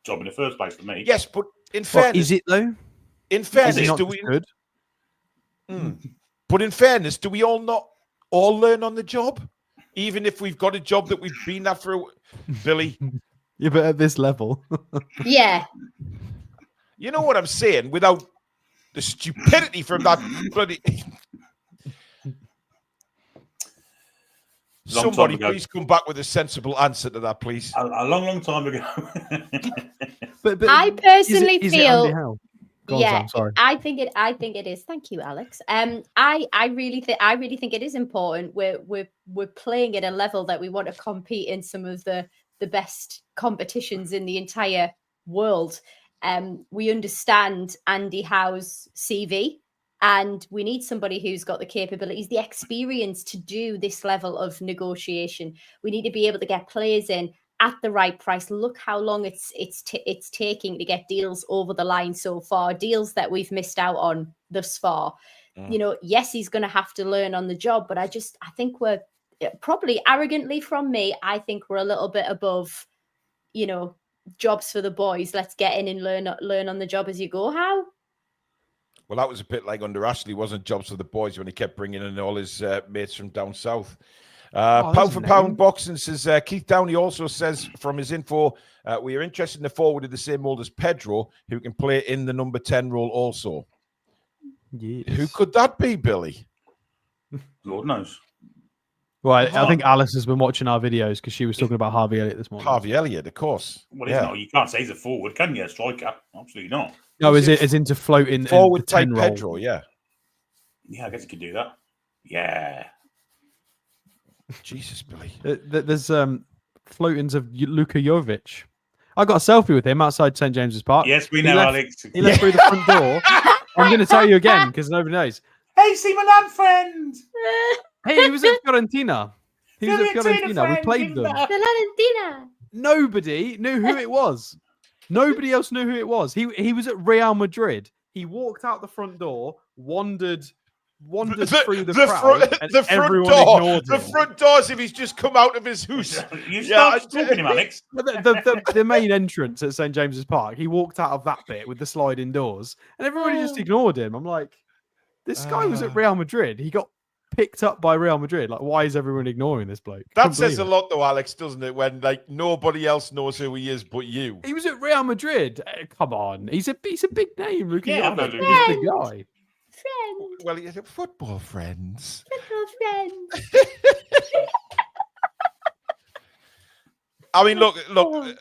Speaker 2: job in the first place for me.
Speaker 1: Yes, but in fairness,
Speaker 4: is it though?
Speaker 1: In fairness, do we?
Speaker 4: Good?
Speaker 1: But in fairness, do we all not all learn on the job, even if we've got a job that we've been at for Billy?
Speaker 4: Yeah, but at this level,
Speaker 3: yeah.
Speaker 1: You know what I'm saying? Without the stupidity from that bloody. Somebody please come back with a sensible answer to that, please.
Speaker 2: A long time ago.
Speaker 3: but I personally feel.
Speaker 4: On, sorry.
Speaker 3: I think it is. Thank you, Alex. I really think it is important. We're playing at a level that we want to compete in some of the best competitions in the entire world. We understand Andy Howe's CV. And we need somebody who's got the capabilities, the experience to do this level of negotiation. We need to be able to get players in at the right price. Look how long it's taking to get deals over the line so far, deals that we've missed out on thus far. Yes, he's going to have to learn on the job, but I think we're probably arrogantly from me. I think we're a little bit above, jobs for the boys. Let's get in and learn on the job as you go. How?
Speaker 1: Well, that was a bit like under Ashley, wasn't jobs for the boys when he kept bringing in all his mates from down south. Pound for pound boxing says Keith Downey also says from his info, we are interested in the forward of the same mold as Pedro, who can play in the number 10 role also.
Speaker 4: Yes.
Speaker 1: Who could that be, Billy?
Speaker 2: Lord knows.
Speaker 4: Well, I think Alice has been watching our videos because she was talking about Harvey Elliott this morning.
Speaker 1: Harvey Elliott, of course.
Speaker 2: Well, not. You can't say he's a forward, can you? A striker? Absolutely not.
Speaker 4: No, is into floating
Speaker 1: forward type
Speaker 4: in
Speaker 1: Pedro, yeah.
Speaker 2: Yeah, I guess he could do that. Yeah.
Speaker 1: Jesus, Billy.
Speaker 4: There's floatings of Luka Jovic. I got a selfie with him outside St. James's Park.
Speaker 2: Yes, we know, Alex.
Speaker 4: He left through the front door. I'm going to tell you again because nobody knows.
Speaker 2: Hey, see my land friend.
Speaker 4: Hey, he was at Fiorentina. We played them.
Speaker 3: Fiorentina.
Speaker 4: Nobody knew who it was. Nobody else knew who it was. He was at Real Madrid. He walked out the front door, wandered wandered through the crowd and
Speaker 1: the front
Speaker 4: everyone
Speaker 1: door.
Speaker 4: ignored
Speaker 1: The
Speaker 4: him.
Speaker 1: front doors if he's just come out of his house.
Speaker 2: You start stalking him, Alex.
Speaker 4: The main entrance at St James's Park, he walked out of that bit with the sliding doors, and everybody just ignored him. I'm like, this guy was at Real Madrid. He got picked up by Real Madrid. Like, why is everyone ignoring this bloke?
Speaker 1: That says a lot, though, Alex, doesn't it? When like nobody else knows who he is but you.
Speaker 4: He was at Real Madrid. Come on, he's a big name. Look
Speaker 2: Yeah,
Speaker 4: at
Speaker 2: absolutely.
Speaker 4: He's the guy.
Speaker 3: Friend.
Speaker 1: Well, he had football friends.
Speaker 3: Football friend.
Speaker 1: I mean, look.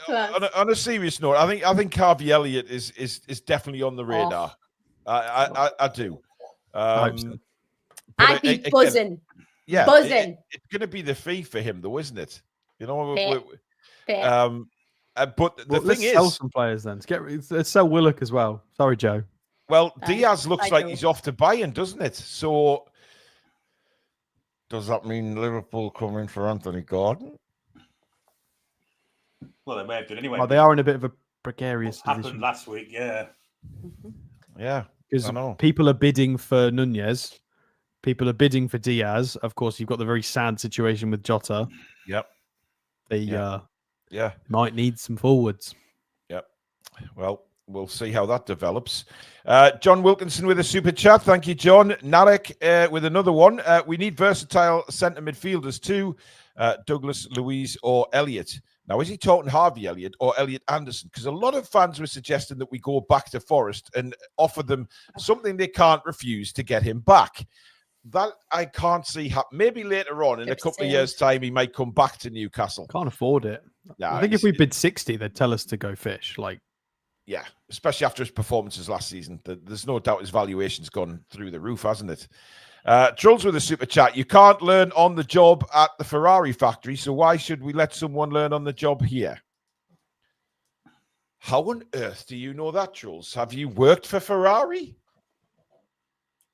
Speaker 3: class.
Speaker 1: On a serious note, I think Harvey Elliott is definitely on the radar. I do.
Speaker 4: I hope so.
Speaker 1: But
Speaker 3: I'd be
Speaker 1: again,
Speaker 3: buzzing.
Speaker 1: yeah,
Speaker 3: buzzing.
Speaker 1: it's going to be the fee for him, though, isn't it? You know.
Speaker 3: Fair.
Speaker 1: But the
Speaker 4: Let's
Speaker 1: thing
Speaker 4: sell
Speaker 1: is,
Speaker 4: some players then. Let's sell Willock as well. Sorry, Joe.
Speaker 1: well,
Speaker 3: I-
Speaker 1: Diaz looks
Speaker 3: I
Speaker 1: like
Speaker 3: do.
Speaker 1: he's off to Bayern, doesn't it? So, does that mean Liverpool coming for Anthony Gordon?
Speaker 2: Well, they may have done anyway.
Speaker 4: Well, they are in a bit of a precarious
Speaker 2: Happened
Speaker 4: position
Speaker 2: last week, yeah.
Speaker 1: Yeah,
Speaker 4: because
Speaker 1: I know.
Speaker 4: people are bidding for Nunez. People are bidding for Diaz. Of course, you've got the very sad situation with Jota.
Speaker 1: Yep.
Speaker 4: They
Speaker 1: Yeah.
Speaker 4: might need some forwards.
Speaker 1: Well, we'll see how that develops. John Wilkinson with a super chat. Thank you, John. Narek with another one. We need versatile centre midfielders too. Douglas, Louise, or Elliott. Now, is he talking Harvey Elliott or Elliott Anderson? Because a lot of fans were suggesting that we go back to Forest and offer them something they can't refuse to get him back. That I can't see. Maybe later on in a couple of years' time, he might come back to Newcastle.
Speaker 4: Can't afford it.
Speaker 1: Nah,
Speaker 4: I think if we bid 60, they'd tell us to go fish. Like,
Speaker 1: yeah, especially after his performances last season. There's no doubt his valuation's gone through the roof, hasn't it? Trolls with a super chat. You can't learn on the job at the Ferrari factory, so why should we let someone learn on the job here? How on earth do you know that, Trolls? Have you worked for Ferrari?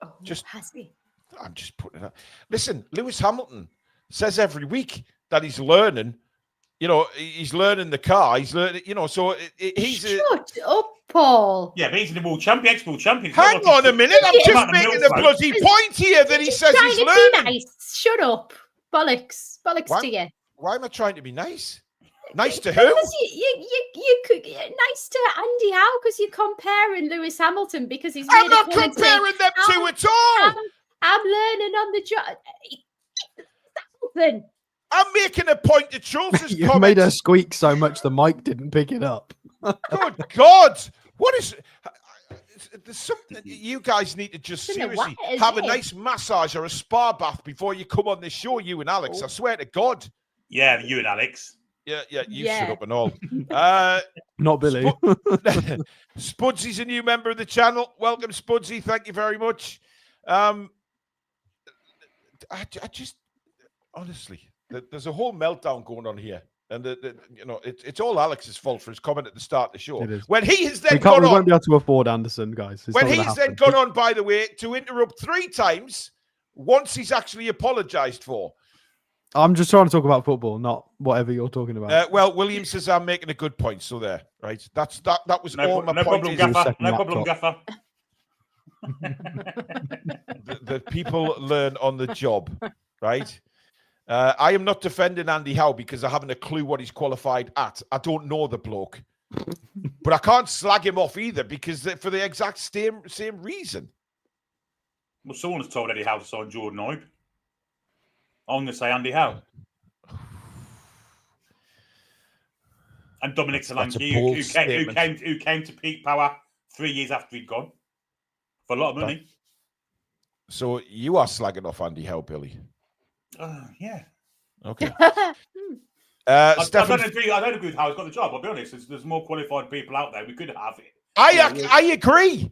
Speaker 3: Oh,
Speaker 1: just-
Speaker 3: has he?
Speaker 1: I'm just putting it out. Listen, Lewis Hamilton says every week that he's learning. You know, he's learning the car. He's learning, you know, so he's a...
Speaker 3: Shut up, Paul.
Speaker 2: Yeah, but he's the world champion, ex-world champion. It's
Speaker 1: Hang
Speaker 2: not like
Speaker 1: on a minute. I'm
Speaker 3: He's
Speaker 1: just
Speaker 2: not the
Speaker 1: making
Speaker 2: milk
Speaker 1: a
Speaker 2: road.
Speaker 1: bloody point here that he says
Speaker 3: Trying
Speaker 1: he's
Speaker 3: to be
Speaker 1: learning.
Speaker 3: nice. Shut up. Bollocks. Bollocks
Speaker 1: What?
Speaker 3: to you.
Speaker 1: Why am I trying to be nice? Nice to who?
Speaker 3: Because you could nice to Andy Howe because you're comparing Lewis Hamilton because he's
Speaker 1: I'm
Speaker 3: made a
Speaker 1: not
Speaker 3: comment saying,
Speaker 1: comparing them two at all.
Speaker 3: I'm learning on the job. Something.
Speaker 1: I'm making a point to Schultz's
Speaker 4: you
Speaker 1: comments.
Speaker 4: made her squeak so much the mic didn't pick it up.
Speaker 1: Good God. What is... There's something you guys need to just
Speaker 3: Don't know
Speaker 1: seriously
Speaker 3: what it is,
Speaker 1: have a
Speaker 3: eh?
Speaker 1: nice massage or a spa bath before you come on this show, you and Alex. I swear to God.
Speaker 2: Yeah, you and Alex.
Speaker 1: Yeah, you
Speaker 3: Yeah.
Speaker 1: shut up and all.
Speaker 4: Not Billy.
Speaker 1: Spudsy's a new member of the channel. Welcome, Spudsy. Thank you very much. I just honestly, there's a whole meltdown going on here, and you know it's all Alex's fault for his comment at the start of the show.
Speaker 4: It is.
Speaker 1: When he has then
Speaker 4: we
Speaker 1: gone
Speaker 4: won't
Speaker 1: on,
Speaker 4: be able to afford Anderson, guys. It's
Speaker 1: when
Speaker 4: not gonna
Speaker 1: he's then
Speaker 4: happen.
Speaker 1: gone on, by the way, to interrupt 3 times, once he's actually apologised for.
Speaker 4: I'm just trying to talk about football, not whatever you're talking about.
Speaker 1: Well, William says I'm making a good point, so there, right? That was all my
Speaker 2: No
Speaker 1: point.
Speaker 2: problem,
Speaker 1: Is
Speaker 2: Gaffer.
Speaker 4: second
Speaker 2: No problem,
Speaker 4: laptop.
Speaker 2: Gaffer.
Speaker 1: that people learn on the job, right? I am not defending Andy Howe because I haven't a clue what he's qualified at. I don't know the bloke, but I can't slag him off either because for the exact same reason.
Speaker 2: Well, someone has told Eddie Howe to sign Jordan Ibe. I'm going to say Andy Howe. And Dominic
Speaker 1: That's a
Speaker 2: Solanke,
Speaker 1: bold
Speaker 2: who came to peak power 3 years after he'd gone for a lot of money.
Speaker 1: So you are slagging off Andy Howe, Billy.
Speaker 2: Yeah.
Speaker 1: Okay.
Speaker 2: I
Speaker 1: Stefan,
Speaker 2: don't agree with how he's got the job. I'll be honest. There's more qualified people out there. We could have it.
Speaker 1: I agree.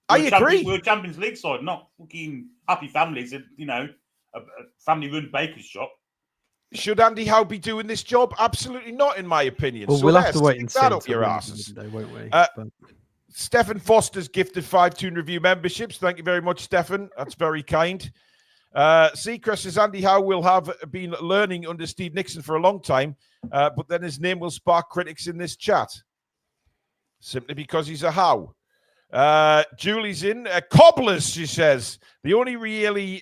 Speaker 2: We're a Champions League side, not fucking happy families. You know, a family-run baker's shop.
Speaker 1: Should Andy Howe be doing this job? Absolutely not, in my opinion.
Speaker 4: Well,
Speaker 1: so
Speaker 4: we'll have to wait and see.
Speaker 1: that up
Speaker 4: until
Speaker 1: your
Speaker 4: we-
Speaker 1: asses.
Speaker 4: won't we?
Speaker 1: Stefan Foster's gifted 5 Toon Review memberships. Thank you very much, Stefan. That's very kind. Seacrest says Andy Howe will have been learning under Steve Nixon for a long time, but then his name will spark critics in this chat simply because he's a Howe. Julie's in. Cobblers, she says. The only really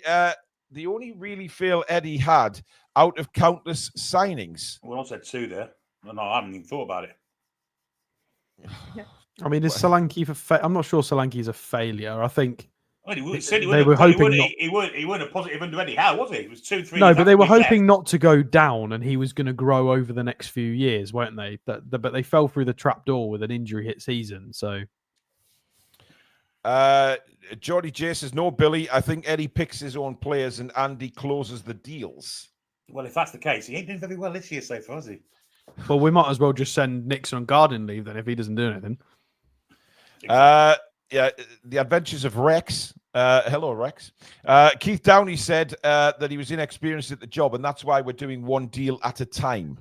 Speaker 1: feel Eddie had out of countless signings.
Speaker 2: Well, I said 2 there. No, I haven't even thought about it.
Speaker 4: I mean, is Solanke I'm not sure Solanke is a failure. I think
Speaker 2: Well, he
Speaker 4: were hoping not.
Speaker 2: He weren't a positive under Eddie Howe, was he? It was 2-3.
Speaker 4: No, but they were hoping not to go down, and he was going to grow over the next few years, weren't they? But they fell through the trapdoor with an injury hit season. So,
Speaker 1: Jordy J says no, Billy. I think Eddie picks his own players, and Andy closes the deals.
Speaker 2: Well, if that's the case, he ain't doing very well this year so far, has he?
Speaker 4: well, we might as well just send Nixon on garden leave then if he doesn't do anything.
Speaker 1: Yeah, the Adventures of Rex. Hello, Rex. Keith Downey said that he was inexperienced at the job, and that's why we're doing one deal at a time.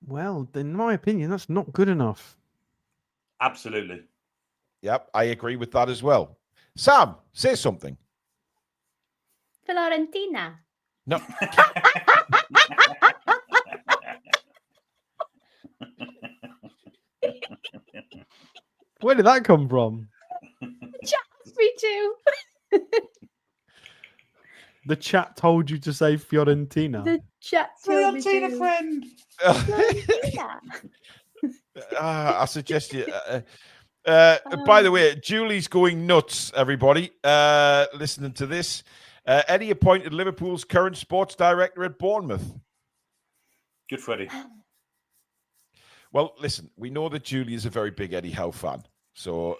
Speaker 4: Well, in my opinion, that's not good enough.
Speaker 2: Absolutely.
Speaker 1: Yep, I agree with that as well. Sam, say something.
Speaker 3: Florentina.
Speaker 1: No.
Speaker 4: Where did that come from?
Speaker 3: Me too.
Speaker 4: The chat told you to say Fiorentina.
Speaker 3: The chat told me
Speaker 2: Fiorentina
Speaker 3: to.
Speaker 2: friend.
Speaker 3: Florentina.
Speaker 1: I suggest you. By the way, Julie's going nuts, everybody, listening to this. Eddie appointed Liverpool's current sports director at Bournemouth.
Speaker 2: Good for Eddie.
Speaker 1: Well, listen, we know that Julie is a very big Eddie Howe fan. So,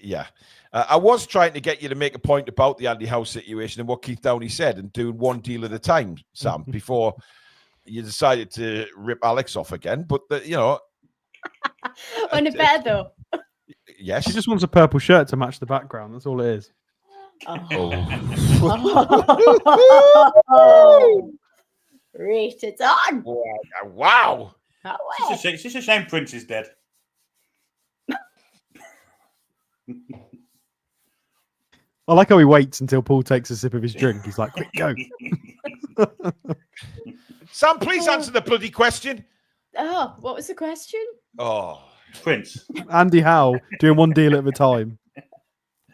Speaker 1: yeah. I was trying to get you to make a point about the Andy Howe situation and what Keith Downey said and doing one deal at a time, Sam, before you decided to rip Alex off again. But, you know.
Speaker 3: On a bed, though.
Speaker 1: Yes.
Speaker 4: She just wants a purple shirt to match the background. That's all it is.
Speaker 3: Oh. Rated on.
Speaker 1: Wow.
Speaker 2: It's just a shame Prince is dead.
Speaker 4: I like how he waits until Paul takes a sip of his drink. He's like, quick, go.
Speaker 1: Sam, please answer the bloody question.
Speaker 3: Oh, what was the question?
Speaker 1: Oh.
Speaker 2: Prince.
Speaker 4: Andy Howe doing one deal at a time.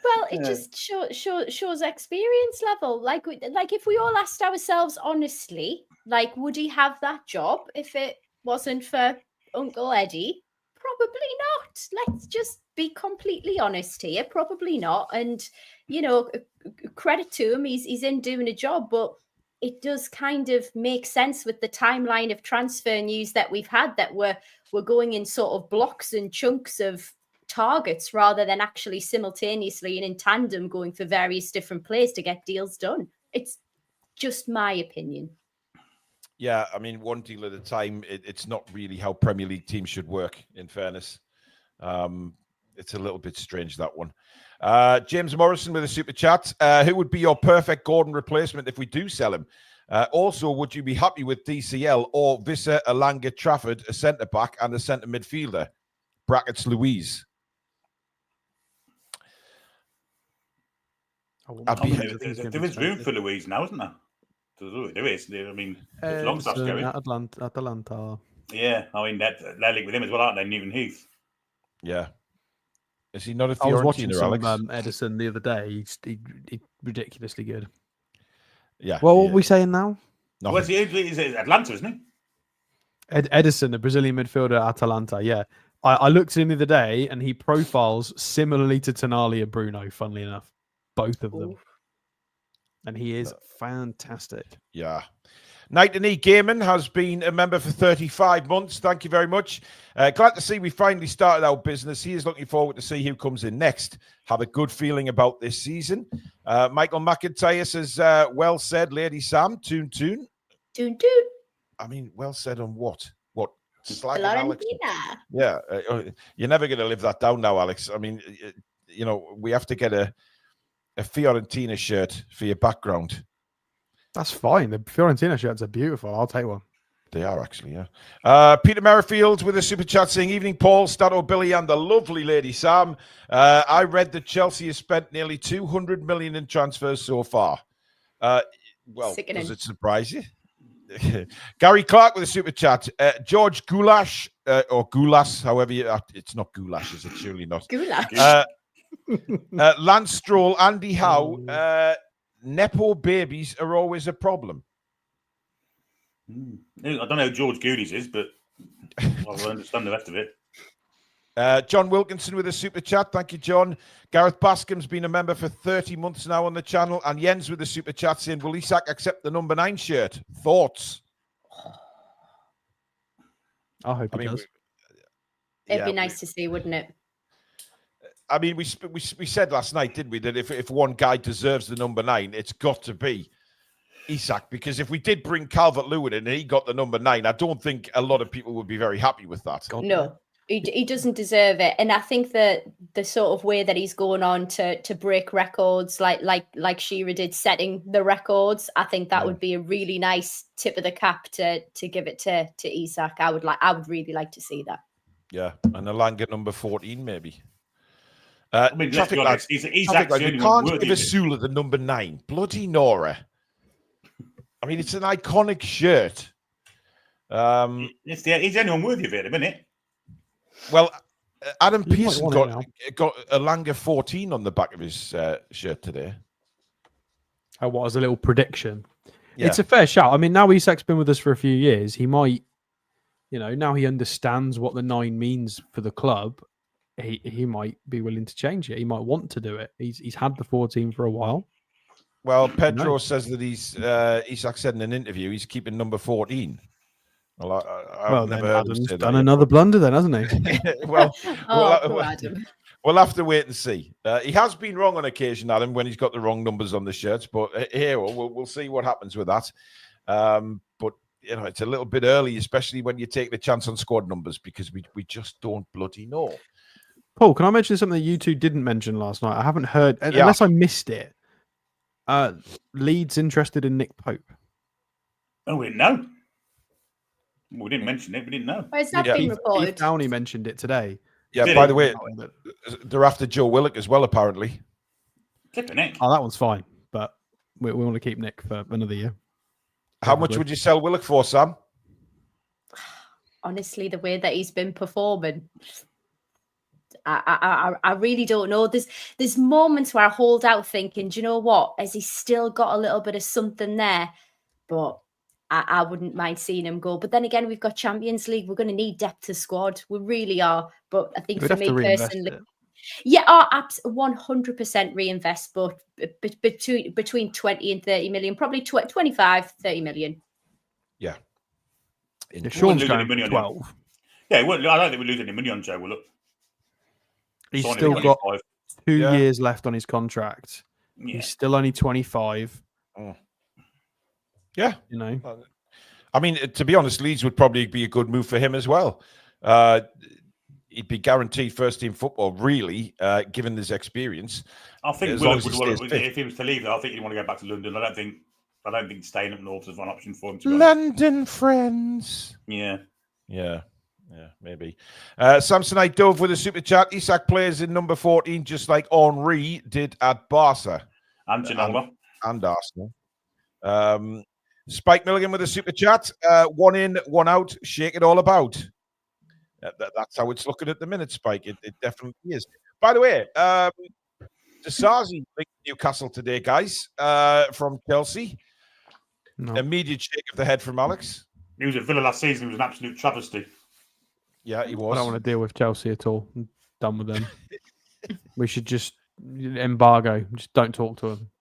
Speaker 3: Well, it just shows experience level. Like if we all asked ourselves honestly, like, would he have that job if it wasn't for Uncle Eddie? Probably not. Let's just be completely honest here. Probably not. And, you know, credit to him. He's in doing a job, but it does kind of make sense with the timeline of transfer news that we've had, that we're going in sort of blocks and chunks of targets rather than actually simultaneously and in tandem going for various different players to get deals done. It's just my opinion.
Speaker 1: Yeah, I mean, one deal at a time, it's not really how Premier League teams should work, in fairness. It's a little bit strange, that one. James Morrison with a super chat. Who would be your perfect Gordon replacement if we do sell him? Also, would you be happy with DCL or Visser, Alanga, Trafford, a centre-back and a centre midfielder? Brackets Louise.
Speaker 2: There is room for Louise now, isn't there? There is. I mean, Longstaff's going.
Speaker 4: Atalanta.
Speaker 2: Yeah, I mean, they're linked with him as well, aren't they? Newton Heath.
Speaker 1: Yeah. Is he not a Fiorentina,
Speaker 4: I was watching
Speaker 1: Alex?
Speaker 4: some Edison the other day. He's ridiculously good.
Speaker 1: Yeah.
Speaker 4: Well, what are we saying now?
Speaker 2: Where's he? He's at Atlanta, isn't he?
Speaker 4: Edison, the Brazilian midfielder at Atalanta. Yeah. I looked at him the other day and he profiles similarly to Tonali and Bruno, funnily enough. Both of them. And he is fantastic.
Speaker 1: Yeah. Night and E Gaiman has been a member for 35 months. Thank you very much. Glad to see we finally started our business. He is looking forward to see who comes in next. Have a good feeling about this season. Michael McIntyre says, well said, Lady Sam. Toon.
Speaker 3: Toon.
Speaker 1: I mean, well said on what? What?
Speaker 3: Florentina.
Speaker 1: Alex? Yeah. You're never going to live that down now, Alex. I mean, you know, we have to get a Fiorentina shirt for your background.
Speaker 4: That's fine. The Fiorentina shirts are beautiful. I'll take one.
Speaker 1: They are actually, yeah. Peter Merrifield with a super chat saying, evening, Paul, Stato, Billy, and the lovely Lady Sam. I read that Chelsea has spent nearly 200 million in transfers so far. Well,
Speaker 3: Sickening.
Speaker 1: Does it surprise you? Gary Clark with a super chat. George Goulash, or Goulas, however you... it's not Goulash, is it? Surely not.
Speaker 3: Goulash.
Speaker 1: Lance Stroll, Andy Howe, Nepo babies are always a problem.
Speaker 2: I don't know who George Goonies is, but I'll understand the rest of it.
Speaker 1: John Wilkinson with a super chat. Thank you, John. Gareth Bascom's been a member for 30 months now on the channel. And Jens with a super chat saying, will Isak accept the number 9 shirt? Thoughts?
Speaker 4: I hope he does.
Speaker 3: It'd be nice to see, wouldn't it?
Speaker 1: I mean, we said last night, didn't we, that if one guy deserves the number 9, it's got to be Isak. Because if we did bring Calvert-Lewin in and he got the number 9, I don't think a lot of people would be very happy with that.
Speaker 3: No. He doesn't deserve it, and I think that the sort of way that he's going on to break records, like Shearer did, setting the records, I think that would be a really nice tip of the cap to give it to Isak. I would really like to see that.
Speaker 1: Yeah, and Alanga number 14 maybe.
Speaker 2: I mean, let's be honest, Isak's the only one worthy.
Speaker 1: Give Sula the number 9, bloody Nora. I mean, it's an iconic shirt.
Speaker 2: He's the only one worthy of it, isn't it?
Speaker 1: Well, Adam Pearson got Alanga 14 on the back of his shirt today.
Speaker 4: Oh, what, as a little prediction?
Speaker 1: Yeah.
Speaker 4: It's a fair shout. I mean, now Isak's been with us for a few years. He might, now he understands what the 9 means for the club. He might be willing to change it. He might want to do it. He's had the 14 for a while.
Speaker 1: Well, Pedro says that Isak said in an interview he's keeping number 14. Well, I've never heard him say that.
Speaker 4: Done another blunder then, hasn't he?
Speaker 1: Well,
Speaker 3: Adam.
Speaker 1: We'll have to wait and see. He has been wrong on occasion, Adam, when he's got the wrong numbers on the shirts. But here, we'll see what happens with that. But it's a little bit early, especially when you take the chance on squad numbers, because we just don't bloody know.
Speaker 4: Paul, can I mention something that you two didn't mention last night? I haven't heard, unless I missed it. Leeds interested in Nick Pope.
Speaker 2: Oh, we didn't know. We didn't mention it. We didn't know.
Speaker 3: Has that been reported?
Speaker 4: Keith Downey mentioned it today.
Speaker 1: Yeah, by the way, they're after Joe Willock as well, apparently.
Speaker 2: Nick.
Speaker 4: Oh, that one's fine. But we want to keep Nick for another year.
Speaker 1: How much would you sell Willock for, Sam?
Speaker 3: Honestly, the way that he's been performing, I really don't know. There's moments where I hold out thinking, do you know what? Has he still got a little bit of something there? But I wouldn't mind seeing him go. But then again, we've got Champions League. We're going to need depth to squad. We really are. But I think for me personally, 100% reinvest, but between 20 and 30 million, probably 25, 30 million.
Speaker 1: Yeah.
Speaker 4: Sean's going money 12.
Speaker 2: Yeah, I don't think we lose any money on Joe Willock.
Speaker 4: He's still got 2 years left on his contract. Yeah. He's still only 25.
Speaker 1: Oh. Yeah. I mean, to be honest, Leeds would probably be a good move for him as well. He'd be guaranteed first team football, really, given his experience.
Speaker 2: I think Willock would, if he was to leave, I think he'd want to go back to London. I don't think staying up north is one option for him.
Speaker 1: London friends.
Speaker 2: Yeah,
Speaker 1: maybe. Samsonite Dove with a super chat. Isak plays in number 14, just like Henry did at Barca
Speaker 2: and Genova
Speaker 1: and Arsenal. Spike Milligan with a super chat. 1 in, 1 out. Shake it all about. That's how it's looking at the minute, Spike. It definitely is. By the way, Desazi linked Newcastle today, guys, from Chelsea. No. Immediate shake of the head from Alex.
Speaker 2: He was at Villa last season. He was an absolute travesty.
Speaker 1: Yeah, he was.
Speaker 4: I don't want to deal with Chelsea at all. I'm done with them. We should just embargo. Just don't talk to them.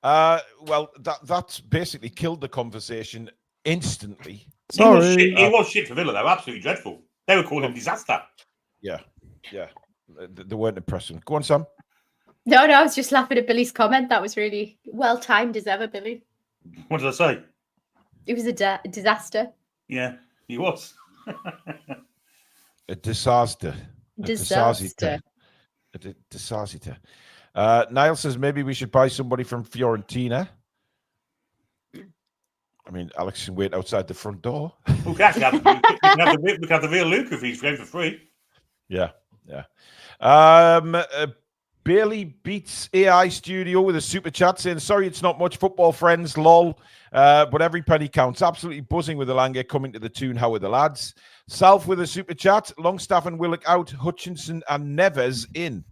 Speaker 1: Well, that's basically killed the conversation instantly.
Speaker 4: Sorry.
Speaker 2: He was shit for Villa, though. Absolutely dreadful. They were calling him disaster.
Speaker 1: Yeah. They weren't impressive. Go on, Sam.
Speaker 3: No, I was just laughing at Billy's comment. That was really well timed as ever, Billy.
Speaker 2: What did I say?
Speaker 3: It was a disaster.
Speaker 2: Yeah, he was.
Speaker 1: A disaster.
Speaker 3: Disaster.
Speaker 1: A disaster. Niall says maybe we should buy somebody from Fiorentina. I mean, Alex can wait outside the front door.
Speaker 2: We can have the real Luke if he's going for free.
Speaker 1: Yeah. Bailey beats AI Studio with a super chat saying, sorry, it's not much football friends, lol. But every penny counts. Absolutely buzzing with the Langer coming to the Toon. How are the lads? Salf with a super chat. Longstaff and Willock out. Hutchinson and Neves in.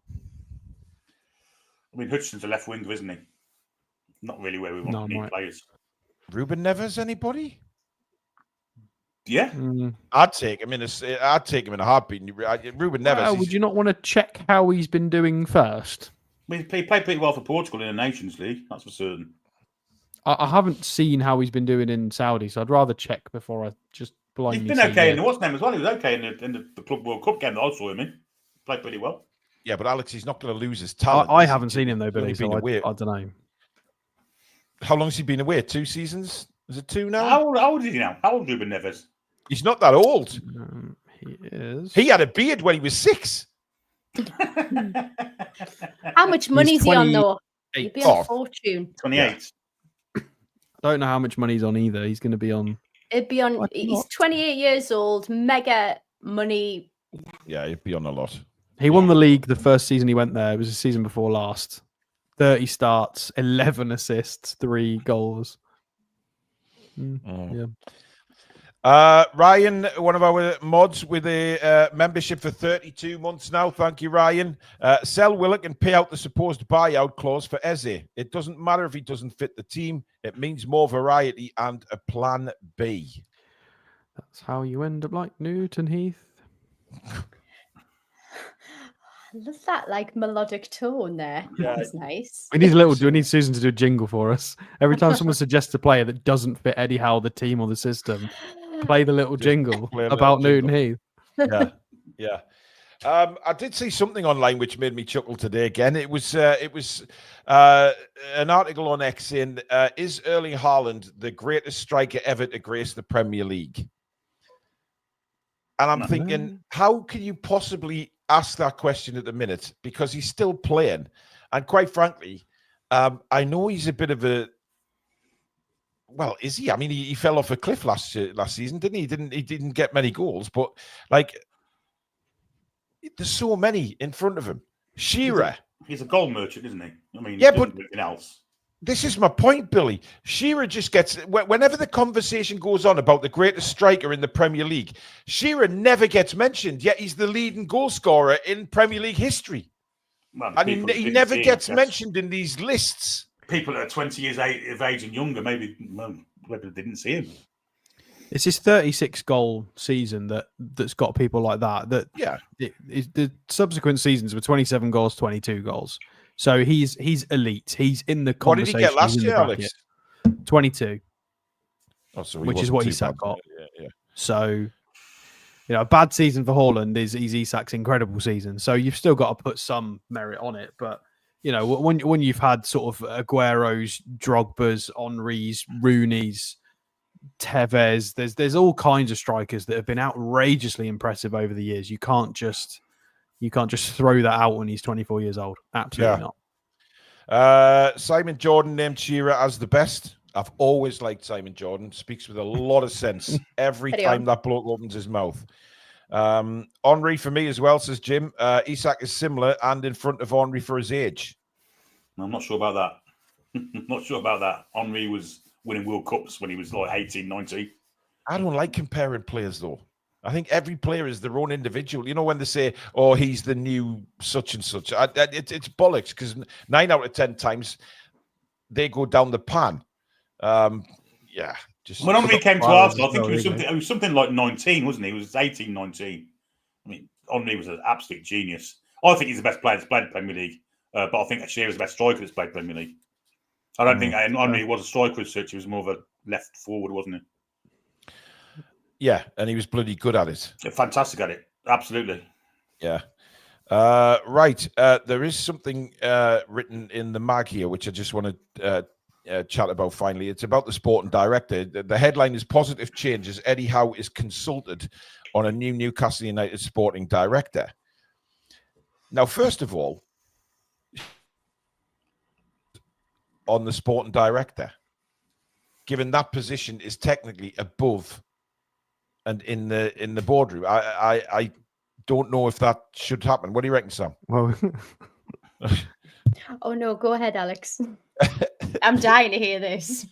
Speaker 2: I mean, Hutchinson's a left winger, isn't he? Not really where we want to need players.
Speaker 1: Ruben Neves, anybody?
Speaker 2: Yeah.
Speaker 1: I'd take him in a heartbeat. Ruben Neves.
Speaker 4: Would you not want to check how he's been doing first?
Speaker 2: I mean, he played pretty well for Portugal in the Nations League, that's for certain.
Speaker 4: I haven't seen how he's been doing in Saudi, so I'd rather check before I just blindly.
Speaker 2: He's been okay in the what's name as well. He was okay in the Club World Cup game that I saw him in. Played pretty well.
Speaker 1: Yeah, but Alex, he's not going to lose his talent.
Speaker 4: I haven't seen him though, Billy. So I don't know.
Speaker 1: How long has he been away? 2 seasons? Is it 2 now?
Speaker 2: How old is he now? How old is Ruben Neves?
Speaker 1: He's not that old.
Speaker 4: He is.
Speaker 1: He had a beard when he was 6.
Speaker 3: How much money is he on though? He'd be on a fortune.
Speaker 2: 28.
Speaker 4: I don't know how much money he's on either. He's going to be on.
Speaker 3: It'd be on. He's 28 years old. Mega money.
Speaker 1: Yeah, he'd be on a lot.
Speaker 4: He won the league the first season he went there. It was the season before last. 30 starts, 11 assists, 3 goals. Yeah.
Speaker 1: Ryan, one of our mods with a membership for 32 months now. Thank you, Ryan. Sell Willock and pay out the supposed buyout clause for Eze. It doesn't matter if he doesn't fit the team. It means more variety and a plan B.
Speaker 4: That's how you end up like Newton Heath.
Speaker 3: I love that like melodic tone there.
Speaker 1: Yeah.
Speaker 3: That's nice.
Speaker 4: We need Susan to do a jingle for us. Every time someone suggests a player that doesn't fit Eddie Howe, the team, or the system, play the little jingle about Newton Heath.
Speaker 1: Yeah. I did see something online which made me chuckle today again. It was an article on X saying, is Erling Haaland the greatest striker ever to grace the Premier League? And I'm thinking, how can you possibly ask that question at the minute? Because he's still playing. And quite frankly, I know he's a bit of a... Well, is he? I mean, he fell off a cliff last season, didn't he? He didn't get many goals, but like, there's so many in front of him. Shearer.
Speaker 2: He's a goal merchant, isn't he? I mean,
Speaker 1: yeah, but
Speaker 2: anything else.
Speaker 1: This is my point, Billy. Shearer just gets, whenever the conversation goes on about the greatest striker in the Premier League, Shearer never gets mentioned, yet he's the leading goal scorer in Premier League history.
Speaker 2: Well,
Speaker 1: and he never gets mentioned in these lists.
Speaker 2: People that are 20 years of age and younger maybe didn't see him.
Speaker 4: It's his 36-goal season that's got people like that. The subsequent seasons were 27 goals, 22 goals. So he's elite. He's in the conversation.
Speaker 1: What did he get last year, Alex?
Speaker 4: 22.
Speaker 1: Oh, so
Speaker 4: which is what Isak got.
Speaker 1: Yeah.
Speaker 4: So, a bad season for Haaland is Isak's incredible season. So you've still got to put some merit on it. But, when you've had sort of Aguero's, Drogba's, Henry's, Rooney's, Tevez, there's all kinds of strikers that have been outrageously impressive over the years. You can't just throw that out when he's 24 years old. Absolutely
Speaker 1: not. Simon Jordan named Shearer as the best. I've always liked Simon Jordan. Speaks with a lot of sense every time that bloke opens his mouth. Henry for me as well, says Jim. Isak is similar and in front of Henry for his age.
Speaker 2: I'm not sure about that. Henry was winning World Cups when he was like 18, 19.
Speaker 1: I don't like comparing players though. I think every player is their own individual. When they say, "Oh, he's the new such and such," it's bollocks because 9 out of 10 times they go down the pan. Just
Speaker 2: when Henry came to Arsenal, I think he was something like 19, wasn't he? He was 18, 19. I mean, Henry was an absolute genius. I think he's the best player that's played the Premier League, but I think Shearer's the best striker that's played Premier League. I don't think Henry was a striker as such. He was more of a left forward, wasn't he?
Speaker 1: Yeah, and he was bloody good at it.
Speaker 2: Fantastic at it. Absolutely.
Speaker 1: Yeah. Right. There is something written in the mag here, which I just want to chat about finally. It's about the sporting director. The headline is "Positive Changes. Eddie Howe is consulted on a new Newcastle United sporting director." Now, first of all, on the sporting director, given that position is technically above and in the boardroom, I don't know if that should happen. What do you reckon, Sam?
Speaker 4: Well,
Speaker 3: Oh no, go ahead, Alex. I'm dying to hear this.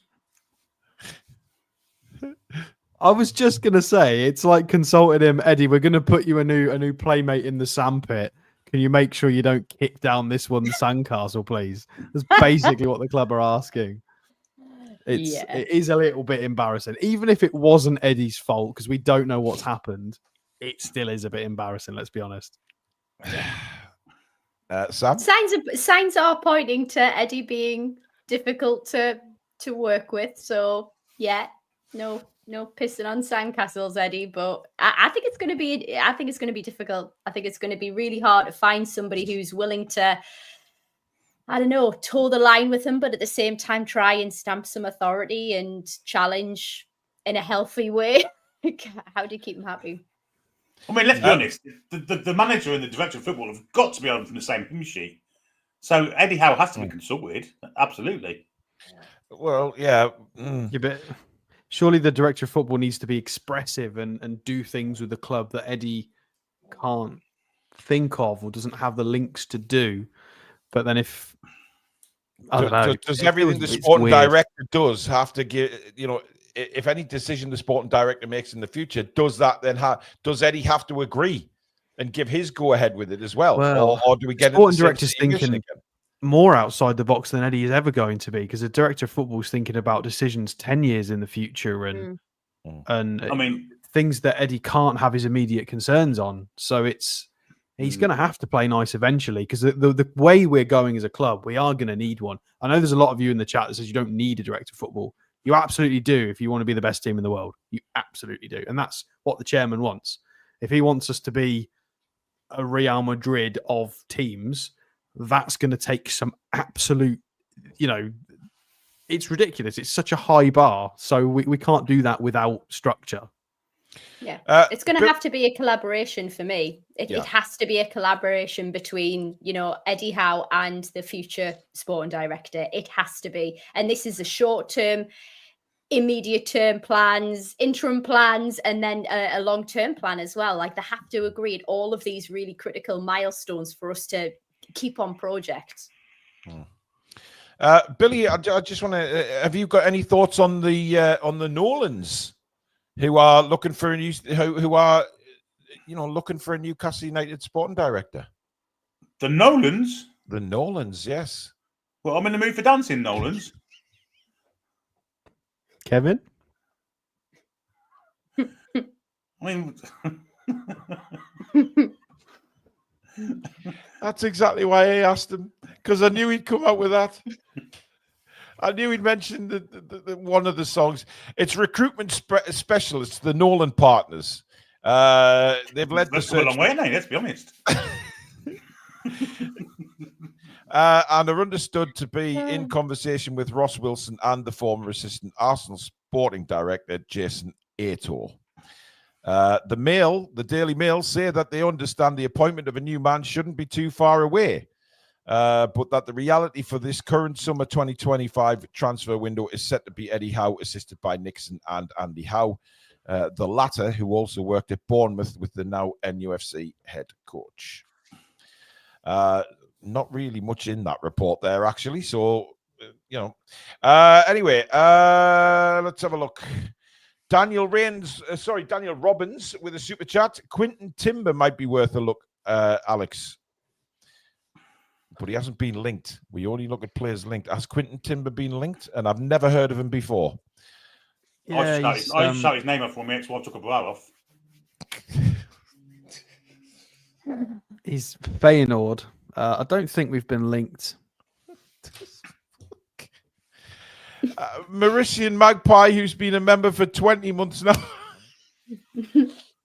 Speaker 4: I was just gonna say it's like consulting him, Eddie. We're gonna put you a new playmate in the sandpit. Can you make sure you don't kick down this one's sandcastle, please? That's basically what the club are asking. It is a little bit embarrassing, even if it wasn't Eddie's fault because we don't know what's happened. It still is a bit embarrassing. Let's be honest.
Speaker 1: Sam?
Speaker 3: Signs are pointing to Eddie being difficult to work with. So yeah, no pissing on sandcastles, Eddie. But I think it's going to be. I think it's going to be difficult. I think it's going to be really hard to find somebody who's willing to, I don't know, toe the line with him, but at the same time try and stamp some authority and challenge in a healthy way. How do you keep him happy?
Speaker 2: I mean, let's be honest. The manager and the director of football have got to be on from the same hymn sheet. So Eddie Howe has to be consulted. Absolutely.
Speaker 1: Well, yeah.
Speaker 4: Yeah, but surely the director of football needs to be expressive and do things with the club that Eddie can't think of or doesn't have the links to do. But then if I don't know,
Speaker 1: does everything the sporting director does have to give, if any decision the sporting director makes in the future, does that then does Eddie have to agree and give his go ahead with it as well? Or do we get
Speaker 4: sporting director's thinking more outside the box than Eddie is ever going to be, because the director of football is thinking about decisions 10 years in the future and I mean things that Eddie can't have his immediate concerns on. So he's going to have to play nice eventually, because the way we're going as a club, we are going to need one. I know there's a lot of you in the chat that says you don't need a director of football. You absolutely do if you want to be the best team in the world. You absolutely do. And that's what the chairman wants. If he wants us to be a Real Madrid of teams, that's going to take some absolute, it's ridiculous. It's such a high bar. So we can't do that without structure.
Speaker 3: Yeah, it's going to have to be a collaboration for me. It has to be a collaboration between, Eddie Howe and the future sporting director. It has to be. And this is a short-term, immediate-term plans, interim plans, and then a long-term plan as well. Like, they have to agree at all of these really critical milestones for us to keep on projects.
Speaker 1: Billy, I just want to, have you got any thoughts on the Nolans? Who are looking for looking for a Newcastle United sporting director?
Speaker 2: The Nolans?
Speaker 1: The Nolans, yes.
Speaker 2: Well, I'm in the mood for dancing, Nolans.
Speaker 4: Kevin?
Speaker 2: I mean...
Speaker 1: That's exactly why I asked him, because I knew he'd come out with that. I knew he'd mentioned the one of the songs. It's recruitment specialists, the Nolan Partners. They've led the search.
Speaker 2: A long way, let's be honest.
Speaker 1: And are understood to be in conversation with Ross Wilson and the former assistant Arsenal sporting director, Jason Ator. The Daily Mail say that they understand the appointment of a new man shouldn't be too far away. But that the reality for this current summer 2025 transfer window is set to be Eddie Howe, assisted by Nixon and Andy Howe, the latter who also worked at Bournemouth with the now NUFC head coach. Not really much in that report there, actually. So, anyway, let's have a look. Daniel Robbins with a super chat. Quinton Timber might be worth a look, Alex. But he hasn't been linked. We only look at players linked. Has Quinton Timber been linked? And I've never heard of him before.
Speaker 2: I just shout his name off when my ex-wife took a bra off.
Speaker 4: He's Feyenoord. I don't think we've been linked.
Speaker 1: Mauritian Magpie, who's been a member for 20 months now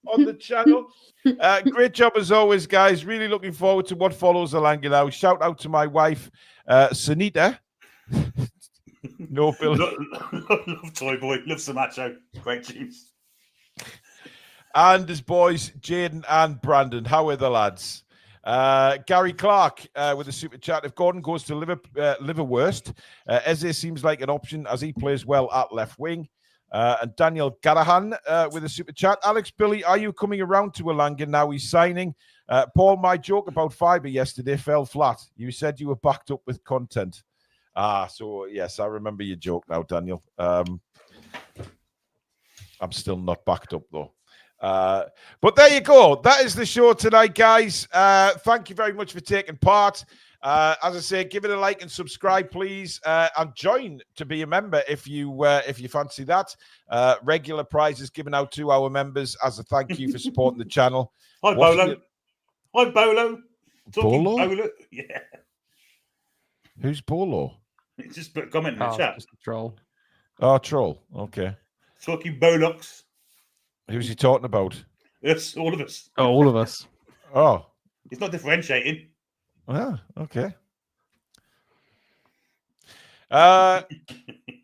Speaker 1: on the channel. Great job as always, guys. Really looking forward to what follows along now. Shout out to my wife, Sunita. No, Bill.
Speaker 2: Love Toy Boy. Love Samacho. Great teams.
Speaker 1: And his boys, Jaden and Brandon. How are the lads? Gary Clark with a super chat. If Gordon goes to Liverwurst, Eze seems like an option as he plays well at left wing. And Daniel Garahan with a super chat. Alex, Billy, are you coming around to Elanga now he's signing? Paul, my joke about Fibre yesterday fell flat. You said you were backed up with content. So yes, I remember your joke now, Daniel. I'm still not backed up though. But there you go. That is the show tonight, guys. Thank you very much for taking part. As I say, give it a like and subscribe, please, and join to be a member if you fancy that. Regular prizes given out to our members as a thank you for supporting the channel.
Speaker 2: Hi, Bolo. Hi, Bolo.
Speaker 1: Bolo?
Speaker 2: Yeah.
Speaker 1: Who's Bolo?
Speaker 2: Just put a comment in the chat.
Speaker 4: Just a troll.
Speaker 1: Oh, troll. Okay.
Speaker 2: Talking Bolocks.
Speaker 1: Who's he talking about?
Speaker 2: Us, all of us.
Speaker 4: Oh, all of us.
Speaker 1: Oh.
Speaker 2: It's not differentiating.
Speaker 1: Ah, okay.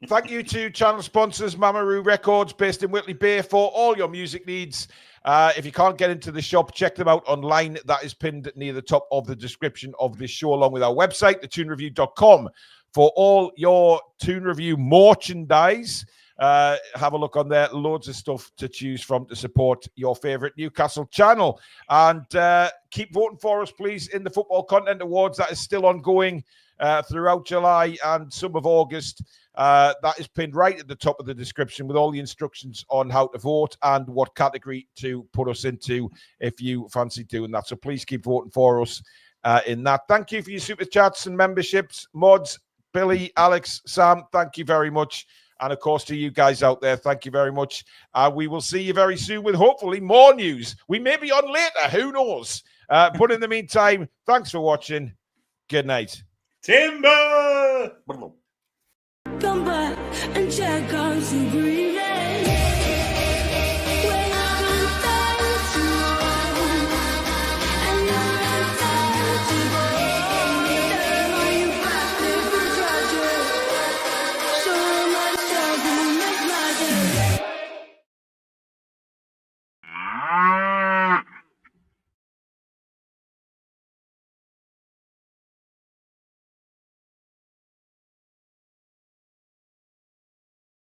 Speaker 1: Thank you to channel sponsors Mamaroo Records based in Whitley Bay for all your music needs. If you can't get into the shop, check them out online. That is pinned near the top of the description of this show, along with our website, thetoonreview.com, for all your Toon Review merchandise. Have a look on there. Loads of stuff to choose from to support your favourite Newcastle channel. And keep voting for us, please, in the Football Content Awards. That is still ongoing throughout July and some of August. That is pinned right at the top of the description with all the instructions on how to vote and what category to put us into if you fancy doing that. So please keep voting for us in that. Thank you for your super chats and memberships. Mods, Billy, Alex, Sam, thank you very much. And, of course, to you guys out there, thank you very much. We will see you very soon with, hopefully, more news. We may be on later. Who knows? But in the meantime, thanks for watching. Good night.
Speaker 2: Timber!
Speaker 5: Come back and check out some green.